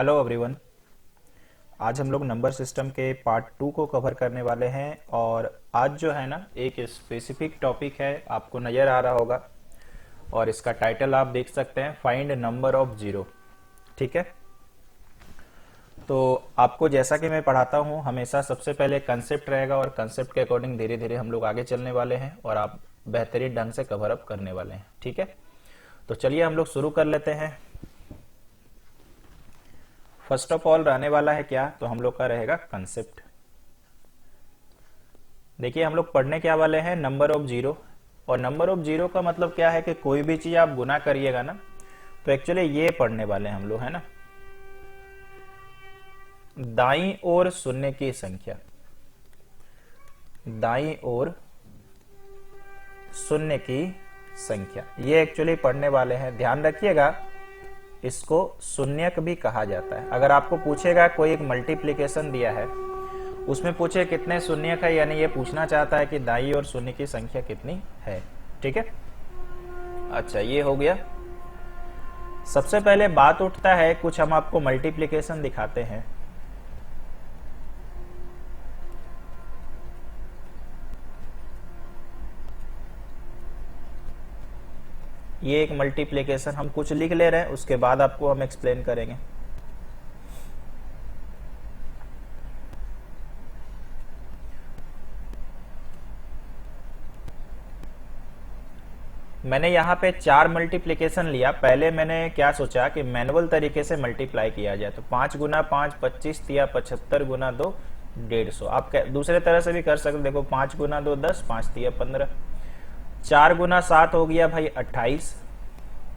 Hello everyone. आज हम लोग नंबर सिस्टम के पार्ट 2 को कवर करने वाले हैं और आज जो है ना एक स्पेसिफिक टॉपिक है, आपको नज़र आ रहा होगा और इसका टाइटल आप देख सकते हैं, फाइंड नंबर ऑफ जीरो। ठीक है, तो आपको जैसा कि मैं पढ़ाता हूँ हमेशा सबसे पहले कंसेप्ट रहेगा और कंसेप्ट के अकॉर्डिंग धीरे धीरे हम लोग आगे चलने वाले हैं और आप बेहतरीन ढंग से कवर अप करने वाले हैं। ठीक है, तो चलिए हम लोग शुरू कर लेते हैं। फर्स्ट ऑफ ऑल रहने वाला है क्या, तो हम लोग का रहेगा कंसेप्ट। देखिए हम लोग पढ़ने क्या वाले हैं, नंबर ऑफ जीरो। और नंबर ऑफ जीरो का मतलब क्या है कि कोई भी चीज आप गुना करिएगा ना, तो एक्चुअली ये पढ़ने वाले हैं हम लोग, है ना। दाईं ओर शून्य की संख्या, दाईं ओर शून्य की संख्या, ये एक्चुअली पढ़ने वाले हैं। ध्यान रखिएगा, इसको शून्यक भी कहा जाता है। अगर आपको पूछेगा कोई एक मल्टीप्लिकेशन दिया है, उसमें पूछे कितने शून्यक है, यानी ये पूछना चाहता है कि दाईं ओर शून्य की संख्या कितनी है। ठीक है, अच्छा ये हो गया। सबसे पहले बात उठता है, कुछ हम आपको मल्टीप्लिकेशन दिखाते हैं। ये एक मल्टीप्लिकेशन हम कुछ लिख ले रहे हैं, उसके बाद आपको हम एक्सप्लेन करेंगे। मैंने यहाँ पे 4 मल्टीप्लिकेशन लिया। पहले मैंने क्या सोचा कि मैनुअल तरीके से मल्टीप्लाई किया जाए, तो 5 गुना 5 25 या 75 गुना 2 150। आप दूसरे तरह से भी कर सकते, देखो 5 गुना 2 10, 5 या 15, 4 गुना 7 हो गया भाई 28।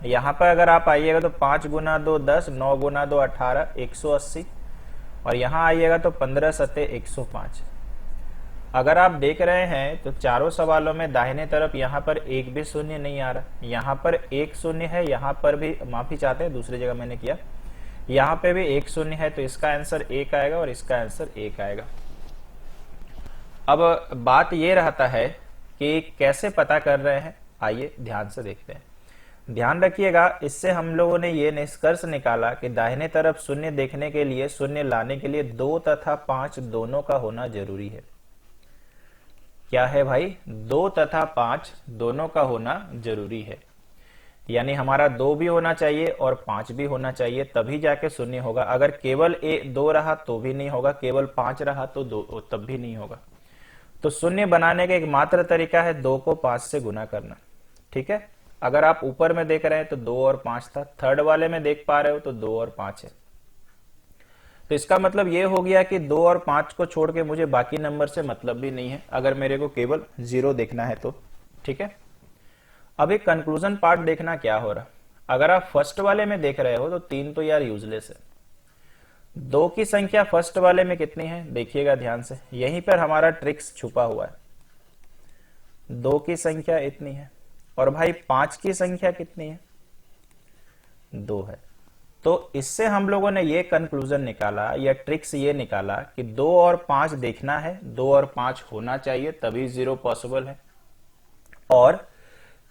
यहाँ पर अगर आप आइएगा तो 5 गुना 2 10, 9 गुना 2 18, 180। और यहाँ आइएगा तो 15 सत्ते 105। अगर आप देख रहे हैं तो चारों सवालों में दाहिने तरफ यहाँ पर एक भी शून्य नहीं आ रहा। यहाँ पर एक शून्य है, यहाँ पर भी, माफी चाहते हैं दूसरी जगह मैंने किया, यहाँ पे भी एक शून्य है, तो इसका आंसर 1 आएगा और इसका आंसर 1 आएगा। अब बात ये रहता है कि कैसे पता कर रहे हैं, आइए ध्यान से देखते हैं। ध्यान रखिएगा, इससे हम लोगों ने ये निष्कर्ष निकाला कि दाहिने तरफ शून्य देखने के लिए, शून्य लाने के लिए 2 तथा 5 दोनों का होना जरूरी है। क्या है भाई, 2 तथा 5 दोनों का होना जरूरी है। यानी हमारा 2 भी होना चाहिए और 5 भी होना चाहिए, तभी जाके शून्य होगा। अगर केवल 2 रहा तो भी नहीं होगा, केवल 5 रहा तो 2 तब भी नहीं होगा। तो शून्य बनाने का एकमात्र तरीका है 2 को 5 से गुना करना। ठीक है, अगर आप ऊपर में देख रहे हैं तो 2 और 5 था, थर्ड वाले में देख पा रहे हो तो 2 और 5 है। तो इसका मतलब ये हो गया कि 2 और 5 को छोड़ के मुझे बाकी नंबर से मतलब भी नहीं है, अगर मेरे को केवल 0 देखना है तो। ठीक है, अब एक कंक्लूजन पार्ट देखना क्या हो रहा। अगर आप फर्स्ट वाले में देख रहे हो तो 3 तो यार यूजलेस है। 2 की संख्या फर्स्ट वाले में कितनी है, देखिएगा ध्यान से, यहीं पर हमारा ट्रिक्स छुपा हुआ है। 2 की संख्या इतनी है और भाई 5 की संख्या कितनी है, 2 है। तो इससे हम लोगों ने ये कंक्लूजन निकाला या ट्रिक्स ये निकाला कि 2 और 5 देखना है, 2 और 5 होना चाहिए, तभी 0 पॉसिबल है। और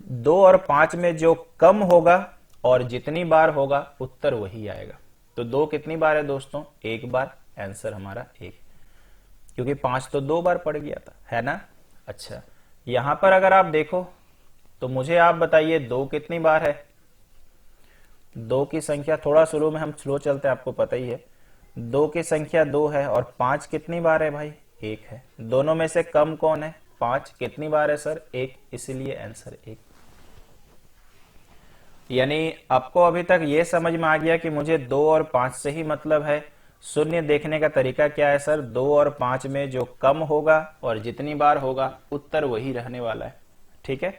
2 और 5 में जो कम होगा और जितनी बार होगा उत्तर वही आएगा। तो 2 कितनी बार है दोस्तों, 1 बार, आंसर हमारा 1, क्योंकि 5 तो 2 बार पड़ गया था, है ना। अच्छा, यहां पर अगर आप देखो तो मुझे आप बताइए 2 कितनी बार है। 2 की संख्या, थोड़ा शुरू में हम स्लो चलते हैं, आपको पता ही है। 2 की संख्या 2 है और 5 कितनी बार है भाई, 1 है। दोनों में से कम कौन है, 5 कितनी बार है सर, 1, इसीलिए आंसर 1। यानी आपको अभी तक ये समझ में आ गया कि मुझे 2 और 5 से ही मतलब है। शून्य देखने का तरीका क्या है सर, 2 और 5 में जो कम होगा और जितनी बार होगा उत्तर वही रहने वाला है। ठीक है,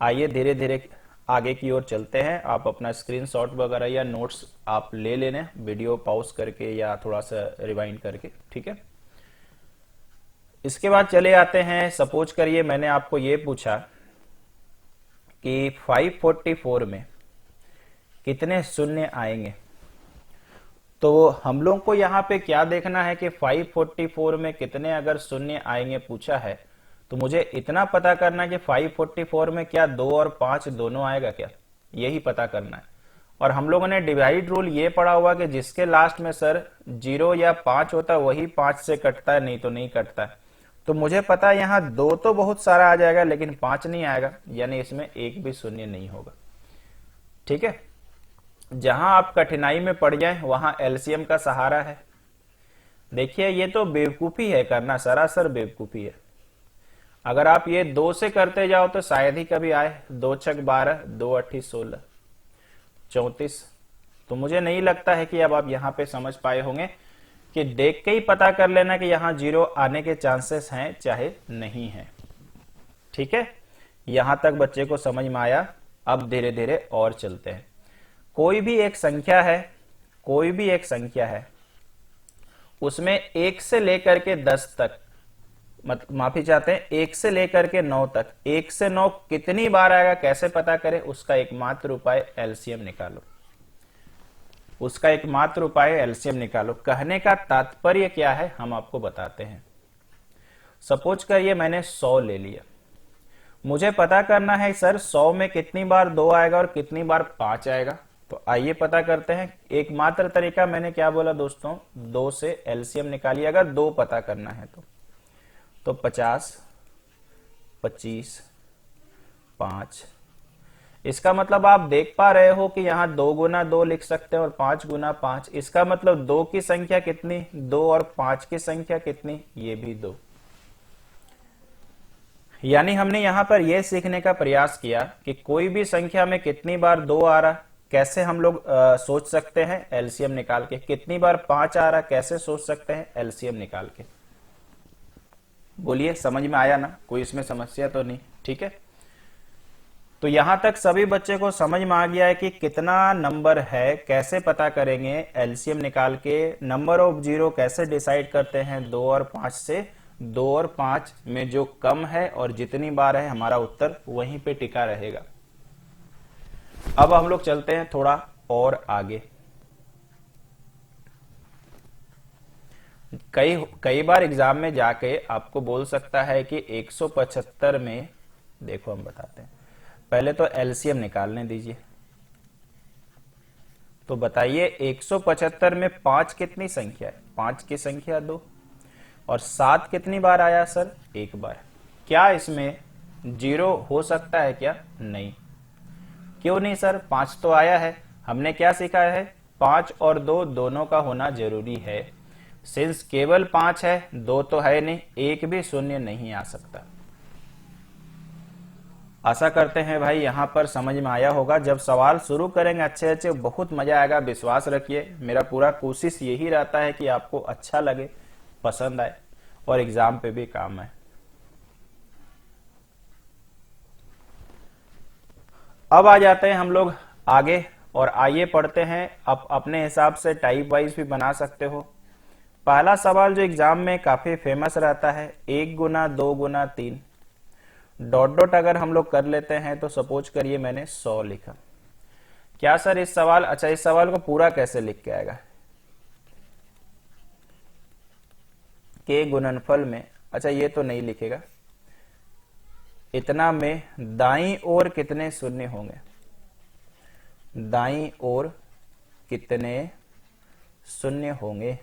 आइए धीरे धीरे आगे की ओर चलते हैं। आप अपना स्क्रीनशॉट वगैरह या नोट्स आप ले लेने, वीडियो पॉज करके या थोड़ा सा रिवाइंड करके। ठीक है, इसके बाद चले आते हैं। सपोज करिए मैंने आपको ये पूछा कि 544 में कितने शून्य आएंगे, तो हम लोग को यहाँ पे क्या देखना है कि 544 में कितने अगर शून्य आएंगे पूछा है, तो मुझे इतना पता करना है कि 544 में क्या 2 और 5 दोनों आएगा क्या, यही पता करना है। और हम लोगों ने डिवाइड रूल ये पढ़ा हुआ कि जिसके लास्ट में सर 0 या 5 होता है वही 5 से कटता है, नहीं तो नहीं कटता है। तो मुझे पता है यहाँ 2 तो बहुत सारा आ जाएगा लेकिन 5 नहीं आएगा, यानी इसमें एक भी शून्य नहीं होगा। ठीक है, जहां आप कठिनाई में पड़ जाए वहां एलसीएम का सहारा है। देखिए ये तो बेवकूफी है करना, सरासर बेवकूफी है। अगर आप ये 2 से करते जाओ तो शायद ही कभी आए। 2 छक 12, 2 अट्ठी 16, 34। तो मुझे नहीं लगता है कि अब आप यहां पे समझ पाए होंगे कि देख के ही पता कर लेना कि यहां 0 आने के चांसेस हैं चाहे नहीं है। ठीक है, यहां तक बच्चे को समझ में आया। अब धीरे धीरे और चलते हैं। कोई भी एक संख्या है, कोई भी एक संख्या है, उसमें 1 से लेकर के 10 तक, माफी चाहते हैं 1 से लेकर के 9 तक, 1 से 9 कितनी बार आएगा कैसे पता करें? उसका एकमात्र उपाय एलसीएम निकालो। उसका एकमात्र उपाय एलसीएम निकालो। कहने का तात्पर्य क्या है हम आपको बताते हैं। सपोज करिए मैंने 100 ले लिया, मुझे पता करना है सर 100 में कितनी बार 2 आएगा और कितनी बार 5 आएगा। तो आइए पता करते हैं। एकमात्र तरीका मैंने क्या बोला दोस्तों, 2 से एलसीएम निकालिए अगर 2 पता करना है तो 50, 25, 5। इसका मतलब आप देख पा रहे हो कि यहां 2 गुना 2 लिख सकते हैं और 5 गुना 5। इसका मतलब 2 की संख्या कितनी, 2, और 5 की संख्या कितनी, ये भी 2। यानी हमने यहां पर यह सीखने का प्रयास किया कि कोई भी संख्या में कितनी बार 2 आ रहा कैसे हम लोग सोच सकते हैं एलसीएम निकाल के, कितनी बार 5 आ रहा कैसे सोच सकते हैं एलसीएम निकाल के। बोलिए समझ में आया ना, कोई इसमें समस्या तो नहीं? ठीक है, तो यहां तक सभी बच्चे को समझ में आ गया है कि कितना नंबर है कैसे पता करेंगे एलसीएम निकाल के। नंबर ऑफ जीरो कैसे डिसाइड करते हैं, 2 और 5 से। 2 और 5 में जो कम है और जितनी बार है हमारा उत्तर वहीं पे टिका रहेगा। अब हम लोग चलते हैं थोड़ा और आगे। कई बार एग्जाम में जाके आपको बोल सकता है कि 175 में, देखो हम बताते हैं, पहले तो एलसीएम निकालने दीजिए। तो बताइए 175 में 5 कितनी संख्या है? 5 की संख्या 2, और 7 कितनी बार आया सर? 1 बार। क्या इसमें 0 हो सकता है क्या? नहीं। क्यों नहीं सर? 5 तो आया है। हमने क्या सीखा है? 5 और 2 दोनों का होना जरूरी है। सिंस केवल 5 है, 2 तो है नहीं, एक भी शून्य नहीं आ सकता। आशा करते हैं भाई यहां पर समझ में आया होगा। जब सवाल शुरू करेंगे अच्छे अच्छे बहुत मजा आएगा, विश्वास रखिए। मेरा पूरा कोशिश यही रहता है कि आपको अच्छा लगे, पसंद आए और एग्जाम पे भी काम आए। अब आ जाते हैं हम लोग आगे और आइए पढ़ते हैं। आप अपने हिसाब से टाइप वाइज भी बना सकते हो। पहला सवाल जो एग्जाम में काफी फेमस रहता है, 1 गुना 2 गुना 3 डॉट डॉट अगर हम लोग कर लेते हैं तो सपोज करिए मैंने 100 लिखा। क्या सर इस सवाल, अच्छा इस सवाल को पूरा कैसे लिख के आएगा? के गुणनफल में, अच्छा ये तो नहीं लिखेगा। इतना में दाईं ओर कितने शून्य होंगे? दाईं ओर कितने शून्य होंगे,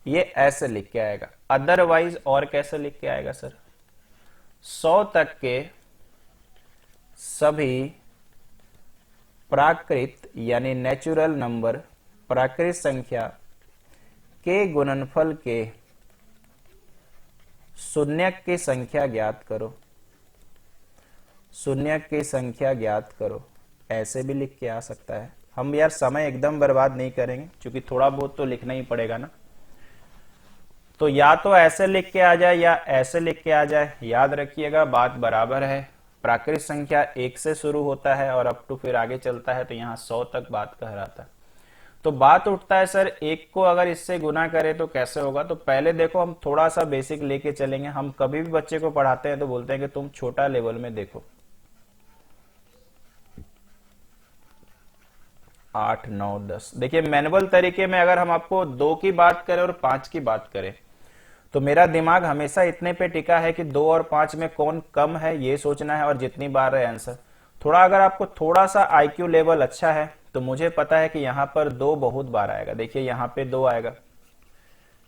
ये ऐसे लिख के आएगा। अदरवाइज और कैसे लिख के आएगा सर? 100 तक के सभी प्राकृत यानी नेचुरल नंबर, प्राकृत संख्या के गुणनफल के शून्यक की संख्या ज्ञात करो। शून्यक की संख्या ज्ञात करो, ऐसे भी लिख के आ सकता है। हम यार समय एकदम बर्बाद नहीं करेंगे क्योंकि थोड़ा बहुत तो लिखना ही पड़ेगा ना। तो या तो ऐसे लिख के आ जाए या ऐसे लिख के आ जाए। याद रखिएगा बात बराबर है। प्राकृत संख्या 1 से शुरू होता है और अप टू फिर आगे चलता है, तो यहाँ 100 तक बात कह रहा था। तो बात उठता है सर 1 को अगर इससे गुना करें तो कैसे होगा? तो पहले देखो हम थोड़ा सा बेसिक लेके चलेंगे। हम कभी भी बच्चे को पढ़ाते हैं तो बोलते हैं कि तुम छोटा लेवल में देखो। 8, 9, 10। देखिए मैनुअल तरीके में अगर हम आपको 2 की बात करें और 5 की बात करें तो मेरा दिमाग हमेशा इतने पे टिका है कि 2 और 5 में कौन कम है ये सोचना है और जितनी बार है आंसर। थोड़ा अगर आपको थोड़ा सा आईक्यू लेवल अच्छा है तो मुझे पता है कि यहाँ पर 2 बहुत बार आएगा। देखिए यहाँ पे 2 आएगा,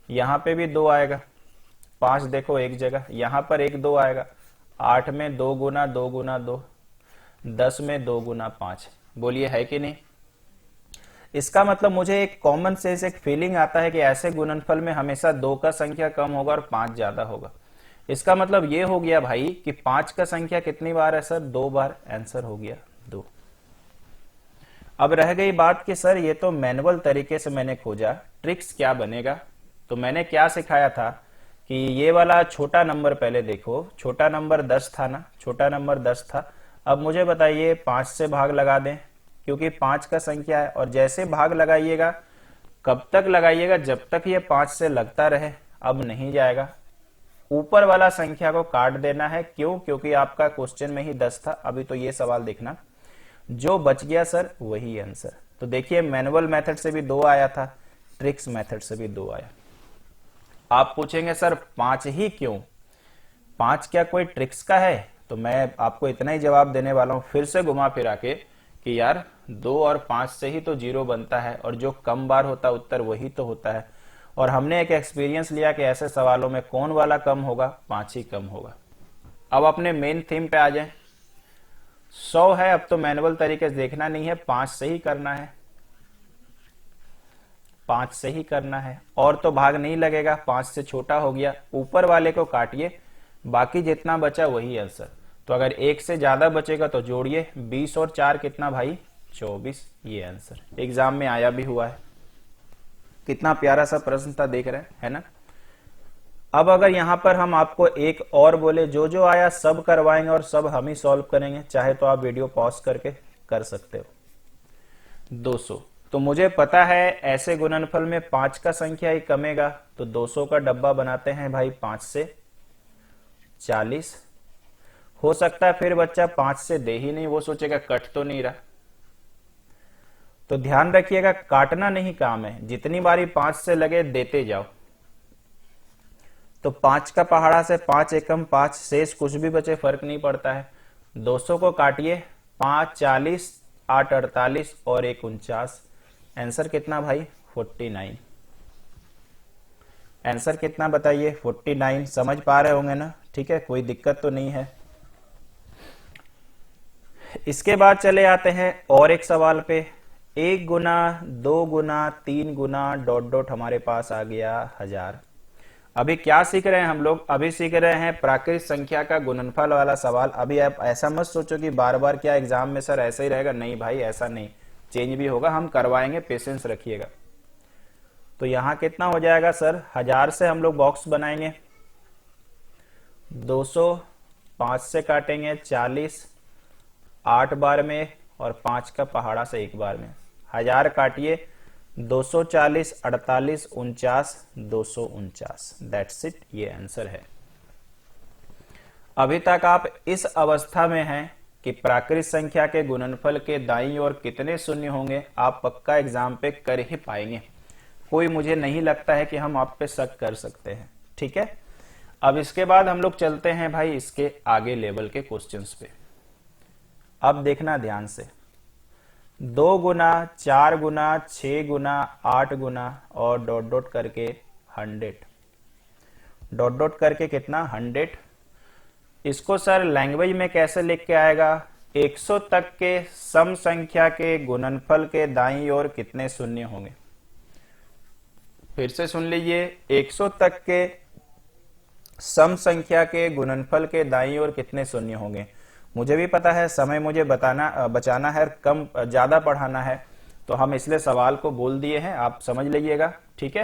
यहाँ पे भी 2 आएगा, 5 देखो एक जगह, यहाँ पर 1 2 आएगा, 8 में 2 गुना 2 गुना 2, 10 में 2 गुना 5। बोलिए है कि नहीं? इसका मतलब मुझे एक कॉमन सेंस, एक फीलिंग आता है कि ऐसे गुणनफल में हमेशा 2 का संख्या कम होगा और 5 ज्यादा होगा। इसका मतलब ये हो गया भाई कि 5 का संख्या कितनी बार है सर? 2 बार। आंसर हो गया 2। अब रह गई बात कि सर ये तो मैनुअल तरीके से मैंने खोजा, ट्रिक्स क्या बनेगा? तो मैंने क्या सिखाया था कि ये वाला छोटा नंबर पहले देखो, छोटा नंबर 10 था ना, छोटा नंबर 10 था। अब मुझे बताइए 5 से भाग लगा दें, क्योंकि 5 का संख्या है, और जैसे भाग लगाइएगा कब तक लगाइएगा? जब तक ये 5 से लगता रहे। अब नहीं जाएगा, ऊपर वाला संख्या को काट देना है। क्यों? क्योंकि आपका क्वेश्चन में ही 10 था। अभी तो ये सवाल देखना, जो बच गया सर वही आंसर। तो देखिए मैनुअल मेथड से भी 2 आया था, ट्रिक्स मेथड से भी 2 आया। आप पूछेंगे सर 5 ही क्यों? 5 क्या कोई ट्रिक्स का है? तो मैं आपको इतना ही जवाब देने वाला हूं फिर से घुमा फिरा के कि यार 2 और 5 से ही तो 0 बनता है, और जो कम बार होता उत्तर वही तो होता है। और हमने एक एक्सपीरियंस लिया कि ऐसे सवालों में कौन वाला कम होगा? 5 ही कम होगा। अब अपने मेन थीम पे आ जाए। 100 है, अब तो मैनुअल तरीके से देखना नहीं है, 5 से ही करना है, 5 से ही करना है, और तो भाग नहीं लगेगा, 5 से छोटा हो गया। ऊपर वाले को काटिए, बाकी जितना बचा वही आंसर। तो अगर 1 से ज्यादा बचेगा तो जोड़िए, 20 और 4 कितना भाई? 24। ये आंसर एग्जाम में आया भी हुआ है। कितना प्यारा सा प्रश्न था, देख रहे हैं, है ना? अब अगर यहां पर हम आपको एक और बोले, जो जो आया सब करवाएंगे और सब हम ही सॉल्व करेंगे, चाहे तो आप वीडियो पॉज करके कर सकते हो। 200, तो मुझे पता है ऐसे गुणनफल में 5 का संख्या ही कमेगा, तो 200 का डब्बा बनाते हैं भाई 5 से 40। हो सकता है फिर बच्चा 5 से दे ही नहीं, वो सोचेगा कट तो नहीं रहा। तो ध्यान रखिएगा, काटना नहीं काम है, जितनी बारी 5 से लगे देते जाओ। तो 5 का पहाड़ा से 5 एकम 5, शेष कुछ भी बचे फर्क नहीं पड़ता है। 200 को काटिए, 5 40, 8 48 और 1 49। आंसर कितना भाई? 49। आंसर कितना बताइए? 49। समझ पा रहे होंगे ना? ठीक है, कोई दिक्कत तो नहीं है। इसके बाद चले आते हैं और एक सवाल पे। 1 गुना 2 गुना 3 गुना डॉट डॉट हमारे पास आ गया 1000। अभी क्या सीख रहे हैं हम लोग? अभी सीख रहे हैं प्राकृत संख्या का गुणनफल वाला सवाल। अभी आप ऐसा मत सोचो कि बार बार क्या एग्जाम में सर ऐसा ही रहेगा, नहीं भाई ऐसा नहीं, चेंज भी होगा, हम करवाएंगे, पेशेंस रखिएगा। तो यहां कितना हो जाएगा सर? 1000 से हम लोग बॉक्स बनाएंगे, 200 5 से काटेंगे 40, 8 बार में, और 5 का पहाड़ा से 1 बार में। 1000 काटिए, 240, 48, 49, 249। दैट्स इट, ये आंसर है। अभी तक आप इस अवस्था में हैं कि प्राकृत संख्या के गुणनफल के दाईं ओर कितने शून्य होंगे आप पक्का एग्जाम पे कर ही पाएंगे। कोई मुझे नहीं लगता है कि हम आप पे शक कर सकते हैं। ठीक है, अब इसके बाद हम लोग चलते हैं भाई इसके आगे लेवल के क्वेश्चंस पे। अब देखना ध्यान से, 2 गुना 4 गुना 6 गुना 8 गुना और डॉट डॉट करके 100, डॉट डॉट करके कितना? 100। इसको सर लैंग्वेज में कैसे लिख के आएगा? 100 तक के सम संख्या के गुणनफल के दाईं ओर कितने शून्य होंगे? फिर से सुन लीजिए, 100 तक के सम संख्या के गुणनफल के दाईं ओर कितने शून्य होंगे? मुझे भी पता है समय मुझे बचाना है, कम ज्यादा पढ़ाना है, तो हम इसलिए सवाल को बोल दिए हैं, आप समझ लीजिएगा। ठीक है,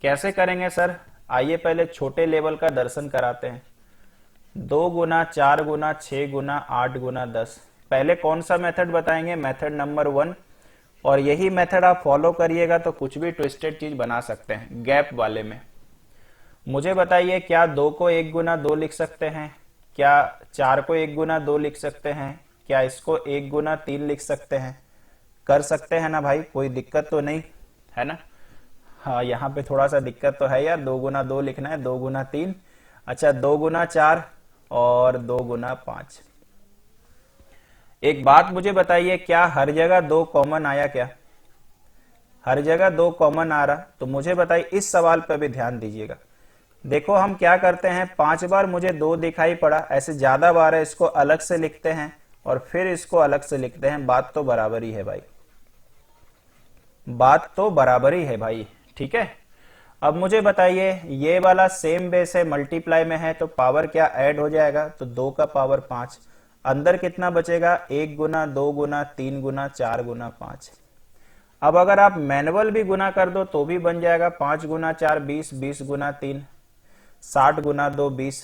कैसे करेंगे सर? आइए पहले छोटे लेवल का दर्शन कराते हैं। 2 गुना 4 गुना 6 गुना 8 गुना 10। पहले कौन सा मेथड बताएंगे? Method number 1। और यही मेथड आप फॉलो करिएगा तो कुछ भी ट्विस्टेड चीज बना सकते हैं गैप वाले में। मुझे बताइए, क्या 2 को 1 गुना 2 लिख सकते हैं? क्या 4 को 1 गुना 2 लिख सकते हैं? क्या इसको 1 गुना 3 लिख सकते हैं? कर सकते हैं ना भाई, कोई दिक्कत तो नहीं है ना? हाँ, यहाँ पे थोड़ा सा दिक्कत तो है यार, 2 गुना 2 लिखना है, 2 गुना 3। अच्छा, 2 गुना 4 और 2 गुना 5। एक बात मुझे बताइए, क्या हर जगह 2 कॉमन आया क्या? हर जगह 2 कॉमन आ रहा? तो मुझे बताइए, इस सवाल पर भी ध्यान दीजिएगा। देखो हम क्या करते हैं, 5 बार मुझे 2 दिखाई पड़ा, ऐसे ज्यादा बार है, इसको अलग से लिखते हैं और फिर इसको अलग से लिखते हैं। बात तो बराबर ही है भाई, बात तो बराबर ही है भाई, ठीक है। अब मुझे बताइए, ये वाला सेम बेस है, मल्टीप्लाई में है, तो पावर क्या ऐड हो जाएगा? तो 2 का पावर 5। अंदर कितना बचेगा? 1 गुना, 2 गुना, 3 गुना, 4 गुना 5। अब अगर आप मैनुअल भी गुना कर दो तो भी बन जाएगा। 5 गुना 4 20, 20 गुना 3 60 गुना 2 20,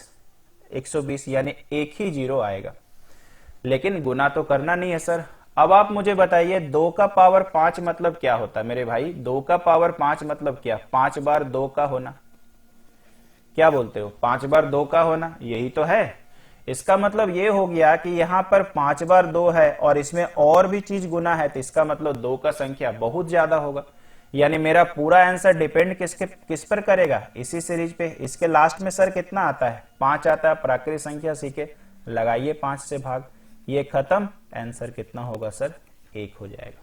120, यानी एक ही जीरो आएगा। लेकिन गुना तो करना नहीं है सर। अब आप मुझे बताइए, 2 का पावर 5 मतलब क्या होता है मेरे भाई? 2 का पावर 5 मतलब क्या? 5 बार 2 का होना। क्या बोलते हो? 5 बार 2 का होना, यही तो है। इसका मतलब ये हो गया कि यहां पर 5 बार 2 है और इसमें और भी चीज गुना है, तो इसका मतलब 2 का संख्या बहुत ज्यादा होगा। यानी मेरा पूरा आंसर डिपेंड किस पर करेगा? इसी सीरीज पे। इसके लास्ट में सर कितना आता है? 5 आता है। प्राकृतिक संख्या सीखे, लगाइए 5 से भाग, ये खत्म। आंसर कितना होगा सर? 1 हो जाएगा।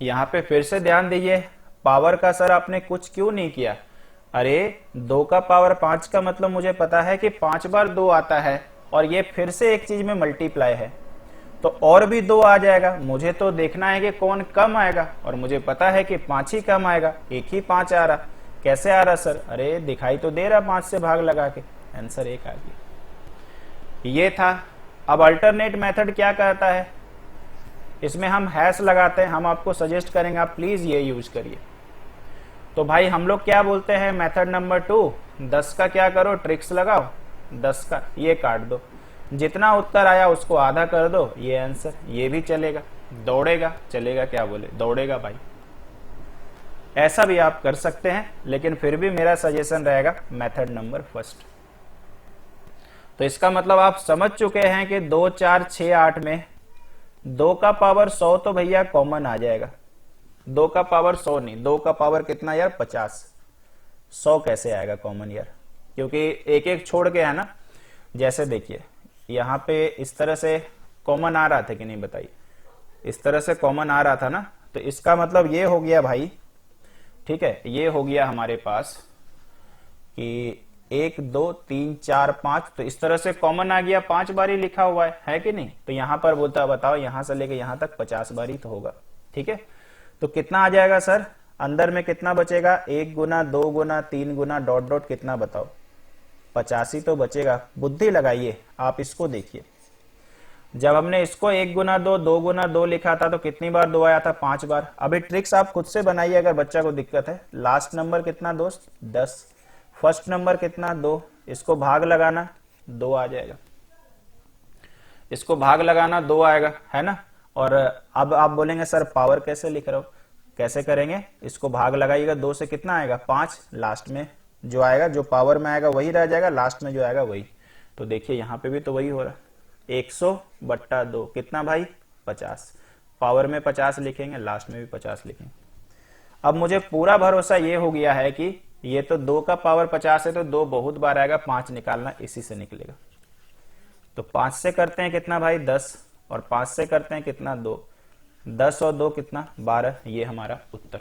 यहां पे फिर से ध्यान दीजिए, पावर का सर आपने कुछ क्यों नहीं किया? अरे 2 का पावर 5 का मतलब मुझे पता है कि 5 बार 2 आता है और ये फिर से एक चीज में मल्टीप्लाई है, तो और भी 2 आ जाएगा। मुझे तो देखना है कि कौन कम आएगा, और मुझे पता है कि 5 ही कम आएगा। एक ही 5 आ रहा। कैसे आ रहा सर? अरे दिखाई तो दे रहा 5 से भाग लगा के। आंसर 1 आ गया। ये था। अब अल्टरनेट मेथड क्या कहता है? इसमें हम हैश लगाते हैं। हम आपको सजेस्ट करेंगे आप प्लीज ये यूज करिए। तो भाई हम लोग क्या बोलते हैं, मेथड नंबर 2, 10 का क्या करो, ट्रिक्स लगाओ। 10 का ये काट दो, जितना उत्तर आया उसको आधा कर दो, ये आंसर। ये भी चलेगा। दौड़ेगा, चलेगा, क्या बोले, दौड़ेगा भाई। ऐसा भी आप कर सकते हैं, लेकिन फिर भी मेरा सजेशन रहेगा मेथड नंबर 1। तो इसका मतलब आप समझ चुके हैं कि 2 4 6 8 में 2 का पावर 100 तो भैया कॉमन आ जाएगा। 2 का पावर 100 नहीं, 2 का पावर कितना यार? 50। 100 कैसे आएगा कॉमन यार? क्योंकि एक एक छोड़ के है ना। जैसे देखिए, यहां पे इस तरह से कॉमन आ रहा था कि नहीं, बताइए। इस तरह से कॉमन आ रहा था ना, तो इसका मतलब ये हो गया भाई, ठीक है, ये हो गया हमारे पास कि 1 2 3 4 5, तो इस तरह से कॉमन आ गया। 5 बारी लिखा हुआ है कि नहीं? तो यहां पर बोलता बताओ, यहां से लेके यहां तक 50 बारी तो होगा, ठीक है। तो कितना आ जाएगा सर? अंदर में कितना बचेगा? 1 गुना, 2 गुना, 3 गुना, डॉट डॉट कितना बताओ? 85 तो बचेगा। बुद्धि लगाइए, आप इसको देखिए। जब हमने इसको 1 गुना 2, 2 गुना 2 लिखा था तो कितनी बार 2 आया था? 5 बार। अभी ट्रिक्स आप खुद से बनाइए अगर बच्चा को दिक्कत है। लास्ट नंबर कितना दोस्त? 10। फर्स्ट नंबर कितना? 2। इसको भाग लगाना, 2 आ जाएगा। इसको भाग लगाना, 2 आएगा, है ना। और अब आप बोलेंगे सर पावर कैसे लिख रहे हो? कैसे करेंगे? इसको भाग लगाइएगा, 2 से कितना आएगा? 5। लास्ट में जो आएगा, जो पावर में आएगा वही रह जाएगा, लास्ट में जो आएगा वही। तो देखिए यहां पे भी तो वही हो रहा है। 100/2 कितना भाई? 50। पावर में 50 लिखेंगे, लास्ट में भी 50 लिखेंगे। अब मुझे पूरा भरोसा ये हो गया है कि ये तो 2 का पावर 50 है, तो 2 बहुत बार आएगा, 5 निकालना इसी से निकलेगा। तो 5 से करते हैं कितना भाई? 10। और 5 से करते हैं कितना? 2। 10 और 2 कितना? 12। ये हमारा उत्तर,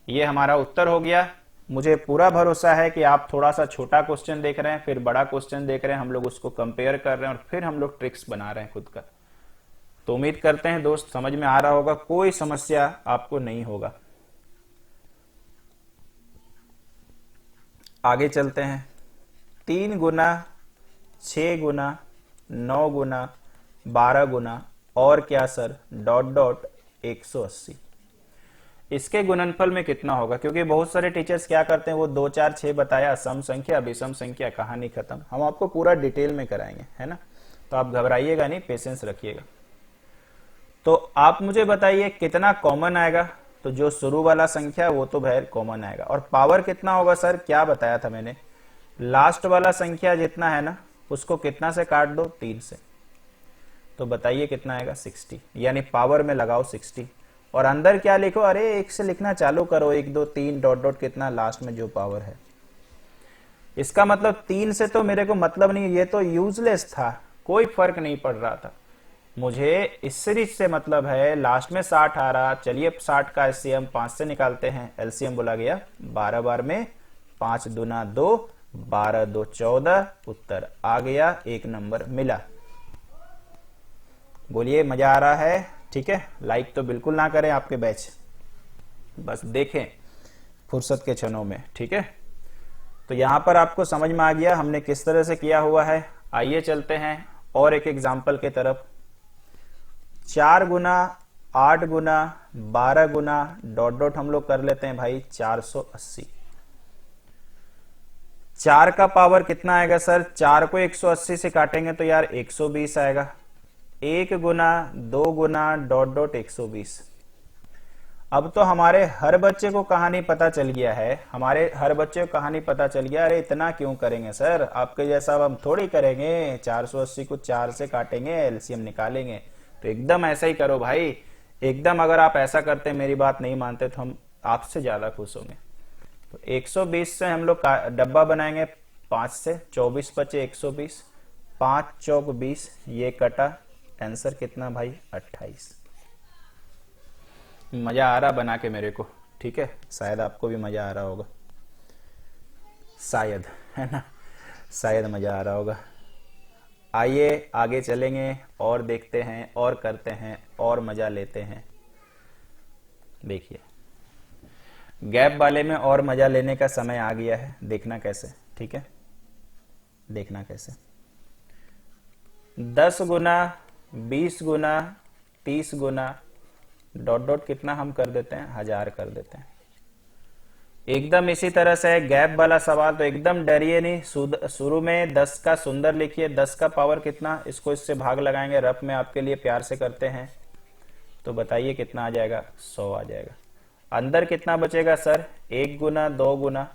ये हमारा उत्तर हो गया। मुझे पूरा भरोसा है कि आप थोड़ा सा छोटा क्वेश्चन देख रहे हैं, फिर बड़ा क्वेश्चन देख रहे हैं, हम लोग उसको कंपेयर कर रहे हैं और फिर हम लोग ट्रिक्स बना रहे हैं खुद का। तो उम्मीद करते हैं दोस्त समझ में आ रहा होगा, कोई समस्या आपको नहीं होगा। आगे चलते हैं। 3 गुना, 6 गुना, 9 गुना, 12 गुना और क्या सर? Dot dot 180। इसके गुणनफल में कितना होगा? क्योंकि बहुत सारे टीचर्स क्या करते हैं, वो 2 4 6 बताया, सम संख्या विषम संख्या, कहानी खत्म। हम आपको पूरा डिटेल में कराएंगे, है ना। तो आप घबराइएगा नहीं, पेशेंस रखिएगा। तो आप मुझे बताइए कितना कॉमन आएगा? तो जो शुरू वाला संख्या वो तो भाई कॉमन आएगा। और पावर कितना होगा सर? क्या बताया था मैंने? लास्ट वाला संख्या जितना है ना, उसको कितना से काट दो? 3 से। तो बताइए कितना आएगा? 60। यानी पावर में लगाओ 60 और अंदर क्या लिखो? अरे 1 से लिखना चालू करो, 1 2 3 डॉट डॉट कितना लास्ट में जो पावर है। इसका मतलब 3 से तो मेरे को मतलब नहीं, ये तो यूजलेस था, कोई फर्क नहीं पड़ रहा था। मुझे इस सीरीज से मतलब है, लास्ट में 60 आ रहा, चलिए 60 का एलसीएम 5 से निकालते हैं। एलसीएम बोला गया 12 बार में 5 दूना 2, 12 2 14, उत्तर आ गया, 1 नंबर मिला। बोलिए मजा आ रहा है? ठीक है, लाइक तो बिल्कुल ना करें आपके बैच, बस देखें फुर्सत के क्षणों में। ठीक है, तो यहां पर आपको समझ में आ गया हमने किस तरह से किया हुआ है। आइए चलते हैं और एक एग्जाम्पल के तरफ। 4 गुना 8 गुना 12 गुना डॉट डॉट हम लोग कर लेते हैं भाई 480। 4 का पावर कितना आएगा सर? 4 को 180 से काटेंगे तो यार 120 आएगा। 1 गुना 2 गुना डॉट डॉट 120। अब तो हमारे हर बच्चे को कहानी पता चल गया है, हमारे हर बच्चे को कहानी पता चल गया। अरे इतना क्यों करेंगे सर, आपके जैसा अब हम थोड़ी करेंगे, 480 को 4 से काटेंगे, एलसीएम निकालेंगे। तो एकदम ऐसा ही करो भाई, एकदम। अगर आप ऐसा करते, मेरी बात नहीं मानते, तो हम आपसे ज्यादा खुश होंगे। तो 120 से हम लोग डब्बा बनाएंगे 5 से, 24 बचे 120, 5 चौक 20, ये कटा, आंसर कितना भाई? 28। मजा आ रहा बना के मेरे को, ठीक है, शायद आपको भी मजा आ रहा होगा, शायद, है ना, शायद मजा आ रहा होगा। आइए आगे चलेंगे और देखते हैं और करते हैं और मजा लेते हैं। देखिए गैप वाले में और मजा लेने का समय आ गया है, देखना कैसे। ठीक है, देखना कैसे। 10 गुना 20 गुना 30 गुना डॉट डॉट कितना हम कर देते हैं? 1000 कर देते हैं। एकदम इसी तरह से गैप वाला सवाल, तो एकदम डरिए नहीं। शुरू में 10 का सुंदर लिखिए, 10 का पावर कितना, इसको इससे भाग लगाएंगे, रफ में आपके लिए प्यार से करते हैं। तो बताइए कितना आ जाएगा? 100 आ जाएगा। अंदर कितना बचेगा सर? 1 गुना 2 गुना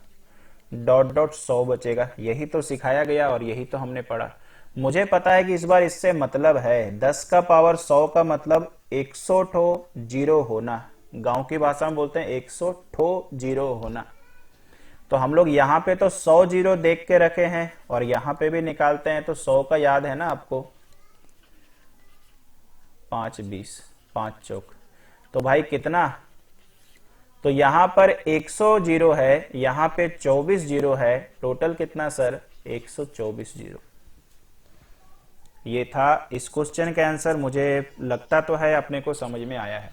डॉट डॉट 100 बचेगा। यही तो सिखाया गया और यही तो हमने पढ़ा। मुझे पता है कि इस बार इससे मतलब है 10 का पावर 100 का मतलब 100 ठो जीरो होना, गांव की भाषा में बोलते हैं 100 ठो जीरो होना। तो हम लोग यहाँ पे तो 100 जीरो देख के रखे हैं और यहाँ पे भी निकालते हैं, तो 100 का याद है ना आपको? 5 20, 5 चौक, तो भाई कितना? तो यहां पर 100 जीरो है, यहां पे 24 जीरो है, टोटल कितना सर? 124 जीरो। ये था इस क्वेश्चन का आंसर। मुझे लगता तो है अपने को समझ में आया है,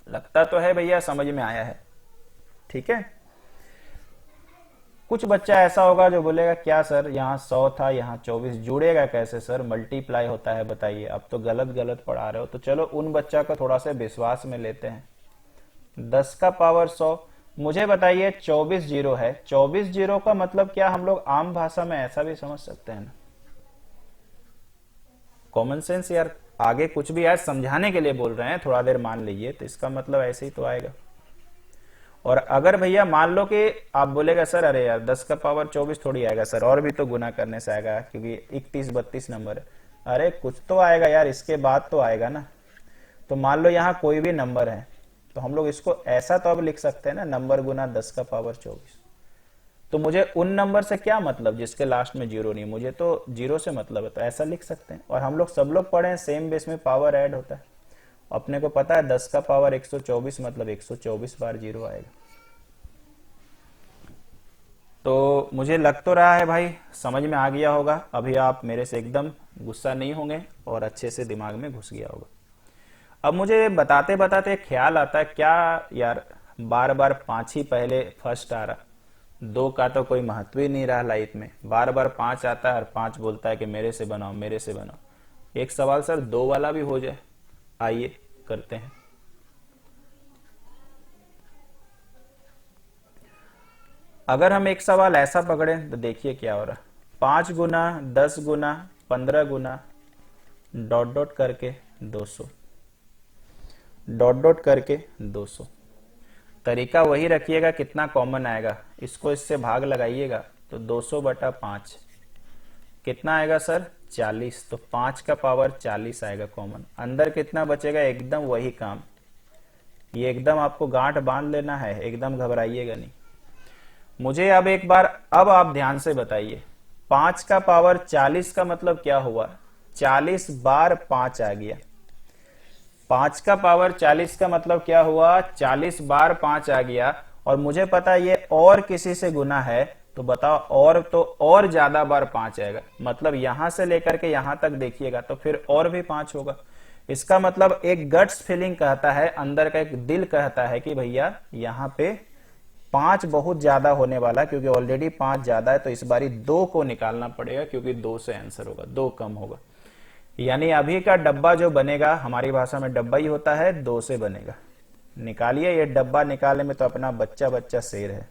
लगता तो है भैया समझ में आया है। ठीक है, कुछ बच्चा ऐसा होगा जो बोलेगा क्या सर यहाँ 100 था यहाँ 24 जुड़ेगा कैसे सर, मल्टीप्लाई होता है बताइए। अब तो गलत गलत पढ़ा रहे हो। तो चलो उन बच्चा को थोड़ा सा विश्वास में लेते हैं। 10 का पावर 100, मुझे बताइए 24 जीरो है, 24 जीरो का मतलब क्या? हम लोग आम भाषा में ऐसा भी समझ सकते हैं ना, कॉमन सेंस यार। आगे कुछ भी आज समझाने के लिए बोल रहे हैं, थोड़ा देर मान लीजिए, तो इसका मतलब ऐसे ही तो आएगा। और अगर भैया मान लो कि आप बोलेगा सर अरे यार 10 का पावर 24 थोड़ी आएगा सर, और भी तो गुना करने से आएगा, क्योंकि 31 32 नंबर है। अरे कुछ तो आएगा यार, इसके बाद तो आएगा ना। तो मान लो यहाँ कोई भी नंबर है, तो हम लोग इसको ऐसा तो अब लिख सकते हैं ना, नंबर गुना 10 का पावर 24। तो मुझे उन नंबर से क्या मतलब जिसके लास्ट में जीरो नहीं, मुझे तो जीरो से मतलब है, तो ऐसा लिख सकते हैं। और हम लोग सब लोग पढ़े हैं सेम बेस में पावर ऐड होता है। अपने को पता है 10 का पावर 124 मतलब 124 बार जीरो आएगा। तो मुझे लग तो रहा है भाई समझ में आ गया होगा। अभी आप मेरे से एकदम गुस्सा नहीं होंगे और अच्छे से दिमाग में घुस गया होगा। अब मुझे बताते बताते ख्याल आता है, क्या यार बार बार 5 ही पहले फर्स्ट आ रहा, 2 का तो कोई महत्व ही नहीं रहा लाइफ में। बार बार 5 आता है और 5 बोलता है कि मेरे से बनाओ मेरे से बनाओ। एक सवाल सर 2 वाला भी हो जाए, आइए करते हैं। अगर हम एक सवाल ऐसा पकड़े तो देखिए क्या हो रहा है। 5 गुना 10 गुना 15 गुना डॉट डॉट करके 200, डॉट डॉट करके 200। तरीका वही रखिएगा, कितना कॉमन आएगा इसको इससे भाग लगाइएगा, तो 200 बटा 5 कितना आएगा सर? 40। तो 5 का पावर 40 आएगा कॉमन। अंदर कितना बचेगा? एकदम वही काम। ये एकदम आपको गांठ बांध लेना है, एकदम घबराइएगा नहीं। मुझे अब एक बार, अब आप ध्यान से बताइए, 5 का पावर 40 का मतलब क्या हुआ? 40 बार 5 आ गया। 5 का पावर 40 का मतलब क्या हुआ? 40 बार 5 आ गया। और मुझे पता ये और किसी से गुना है, तो बताओ और, तो और ज्यादा बार 5 आएगा। मतलब यहां से लेकर के यहां तक देखिएगा तो फिर और भी 5 होगा। इसका मतलब एक गट्स फीलिंग कहता है, अंदर का एक दिल कहता है कि भैया यहां पे 5 बहुत ज्यादा होने वाला, क्योंकि ऑलरेडी 5 ज्यादा है, तो इस बारी 2 को निकालना पड़ेगा, क्योंकि 2 से आंसर होगा, 2 कम होगा। यानी अभी का डब्बा जो बनेगा, हमारी भाषा में डब्बा ही होता है, 2 से बनेगा। निकालिए, ये डब्बा निकालने में तो अपना बच्चा बच्चा शेर है।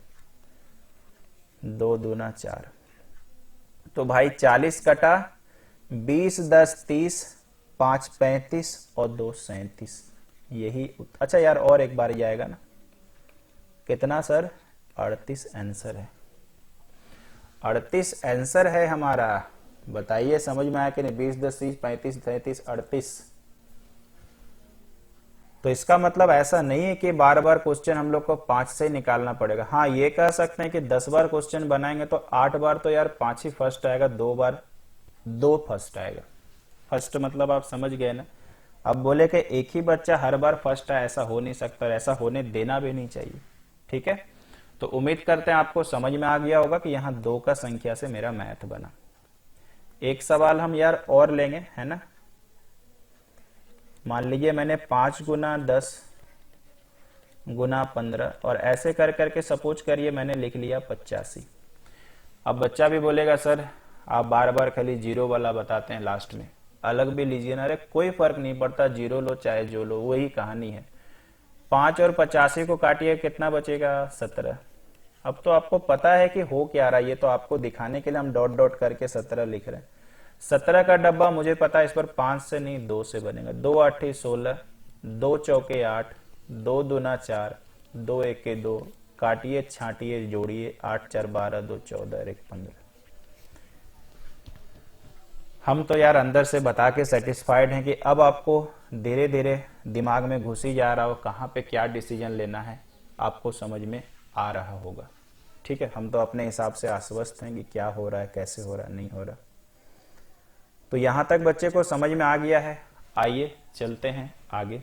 2 दूना 4, तो भाई 40 कटा, 20 10 30, 5 35 और 2 37। यही अच्छा यार, और एक बार जाएगा ना, कितना सर? 38 आंसर है। 38 आंसर है हमारा। बताइए समझ में आया कि नहीं? 20 10 30 35 37 38। तो इसका मतलब ऐसा नहीं है कि बार बार क्वेश्चन हम लोग को 5 से ही निकालना पड़ेगा। हाँ, ये कह सकते हैं कि 10 बार क्वेश्चन बनाएंगे तो 8 बार तो यार 5 ही फर्स्ट आएगा, 2 बार 2 फर्स्ट आएगा। फर्स्ट मतलब आप समझ गए ना। अब बोले कि एक ही बच्चा हर बार फर्स्ट आए, ऐसा हो नहीं सकता, और ऐसा होने देना भी नहीं चाहिए। ठीक है, तो उम्मीद करते हैं आपको समझ में आ गया होगा कि यहाँ 2 का संख्या से मेरा मैथ बना। एक सवाल हम यार और लेंगे, है ना। मान लीजिए मैंने 5 गुना 10 गुना 15 और ऐसे कर करके सपोज करिए मैंने लिख लिया 85। अब बच्चा भी बोलेगा सर आप बार बार खाली जीरो वाला बताते हैं, लास्ट में अलग भी लीजिए ना। अरे कोई फर्क नहीं पड़ता, जीरो लो चाहे जो लो, वही कहानी है। 5 और 85 को काटिए, कितना बचेगा? 17। अब तो आपको पता है कि हो क्या रहा है, ये तो आपको दिखाने के लिए हम डॉट डॉट करके 17 लिख रहे हैं। 17 का डब्बा मुझे पता है, इस पर 5 से नहीं 2 से बनेगा। 2 8 16, 2 चौके 8, 2 दूना 4, 2 एके 2, काटिए छाटिए जोड़िए, 8 4 12, 2 14, 1 15। हम तो यार अंदर से बता के सेटिस्फाइड हैं कि अब आपको धीरे धीरे दिमाग में घुस ही जा रहा हो कहाँ पे क्या डिसीजन लेना है, आपको समझ में आ रहा होगा। ठीक है, हम तो अपने हिसाब से आश्वस्त हैं कि क्या हो रहा है, कैसे हो रहा है, नहीं हो रहा। तो यहां तक बच्चे को समझ में आ गया है। आइए चलते हैं आगे।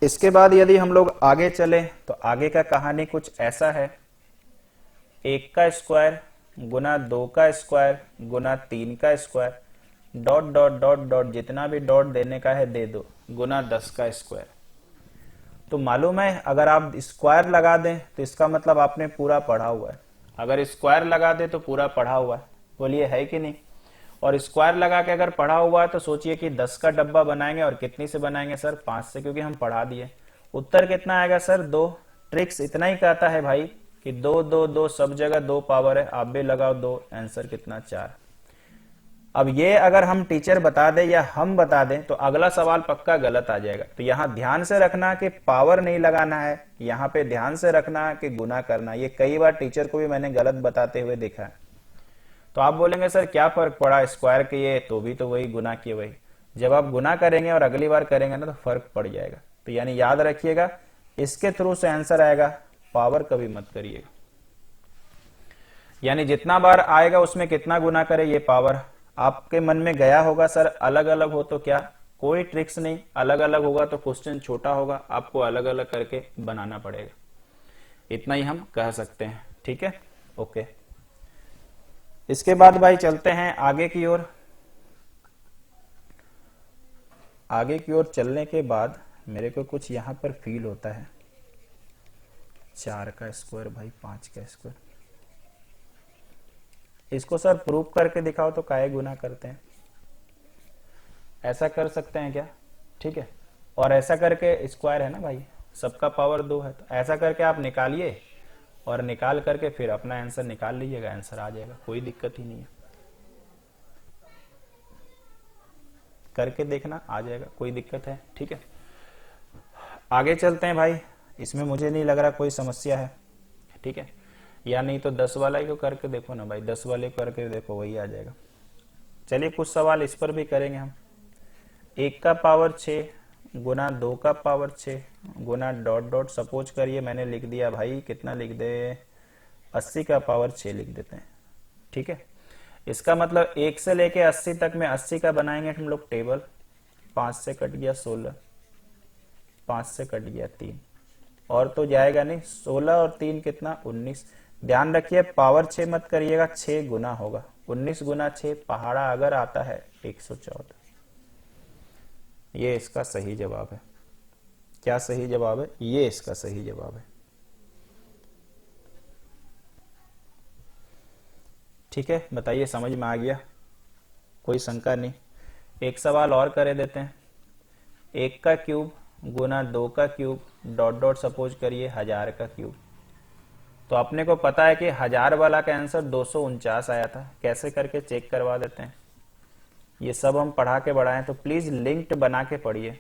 इसके बाद यदि हम लोग आगे चले तो आगे का कहानी कुछ ऐसा है। 1 का स्क्वायर गुना 2 का स्क्वायर गुना 3 का square, dot dot dot dot, जितना भी डॉट देने का है दे दो, गुना 10 का स्क्वायर। तो मालूम है अगर आप स्क्वायर लगा दें तो इसका मतलब आपने पूरा पढ़ा हुआ है। अगर स्क्वायर लगा दे तो पूरा पढ़ा हुआ है, बोलिए है कि नहीं। और स्क्वायर लगा के अगर पढ़ा हुआ है तो सोचिए कि 10 का डब्बा बनाएंगे, और कितनी से बनाएंगे सर? 5 से, क्योंकि हम पढ़ा दिए। उत्तर कितना आएगा सर? 2। ट्रिक्स इतना ही कहता है भाई कि 2 2 2, सब जगह 2 पावर है, आप भी लगाओ 2, आंसर कितना? 4। अब ये अगर हम टीचर बता दे या हम बता दें तो अगला सवाल पक्का गलत आ जाएगा। तो यहां ध्यान से रखना कि पावर नहीं लगाना है, यहां पे ध्यान से रखना है कि गुना करना। ये कई बार टीचर को भी मैंने गलत बताते हुए देखा है। तो आप बोलेंगे सर क्या फर्क पड़ा, स्क्वायर किए तो भी तो वही, गुना किए वही। जब आप गुना करेंगे और अगली बार करेंगे ना तो फर्क पड़ जाएगा। तो यानी याद रखिएगा, इसके थ्रू से आंसर आएगा, पावर कभी मत करिएगा। यानी जितना बार आएगा उसमें कितना गुना करे, ये पावर। आपके मन में गया होगा सर अलग अलग हो तो क्या, कोई ट्रिक्स नहीं, अलग अलग होगा तो क्वेश्चन छोटा होगा, आपको अलग अलग करके बनाना पड़ेगा। इतना ही हम कह सकते हैं। ठीक है, ओके। इसके बाद भाई चलते हैं आगे की ओर। आगे की ओर चलने के बाद मेरे को कुछ यहां पर फील होता है। 4 का स्क्वायर भाई 5 का स्क्वायर, इसको सर प्रूव करके दिखाओ तो काहे गुना करते हैं, ऐसा कर सकते हैं क्या? ठीक है, और ऐसा करके स्क्वायर है ना भाई, सबका पावर 2 है, तो ऐसा करके आप निकालिए और निकाल करके फिर अपना आंसर निकाल लीजिएगा, आंसर आ जाएगा, कोई दिक्कत ही नहीं है। करके देखना, आ जाएगा, कोई दिक्कत है। ठीक है, आगे चलते हैं भाई। इसमें मुझे नहीं लग रहा कोई समस्या है। ठीक है, या नहीं तो 10 वाला ही को करके देखो ना भाई, 10 वाले को करके देखो, वही आ जाएगा। चलिए कुछ सवाल इस पर भी करेंगे हम। 1 का पावर 6 गुना 2 का पावर 6 गुना डॉट डॉट, सपोज करिए मैंने लिख दिया भाई, कितना लिख दे, 80 का पावर 6 लिख देते हैं। ठीक है, इसका मतलब 1 से लेके 80 तक में 80 का बनाएंगे हम लोग टेबल। 5 से कट गया 16, 5 से कट गया 3, और तो जाएगा नहीं। 16 और 3 कितना, 19। ध्यान रखिए पावर 6 मत करिएगा, 6 गुना होगा। 19 गुना 6 पहाड़ा अगर आता है 114। ये इसका सही जवाब है। क्या सही जवाब है? ये इसका सही जवाब है। ठीक है, बताइए समझ में आ गया? कोई शंका नहीं। एक सवाल और करे देते हैं। 1 का क्यूब गुना 2 का क्यूब डॉट डॉट, सपोज करिए 1000 का क्यूब। तो अपने को पता है कि 1000 वाला का आंसर 249 आया था। कैसे करके चेक करवा देते हैं। ये सब हम पढ़ा के बढ़ाएं, तो प्लीज लिंक्ड बना के पढ़िए,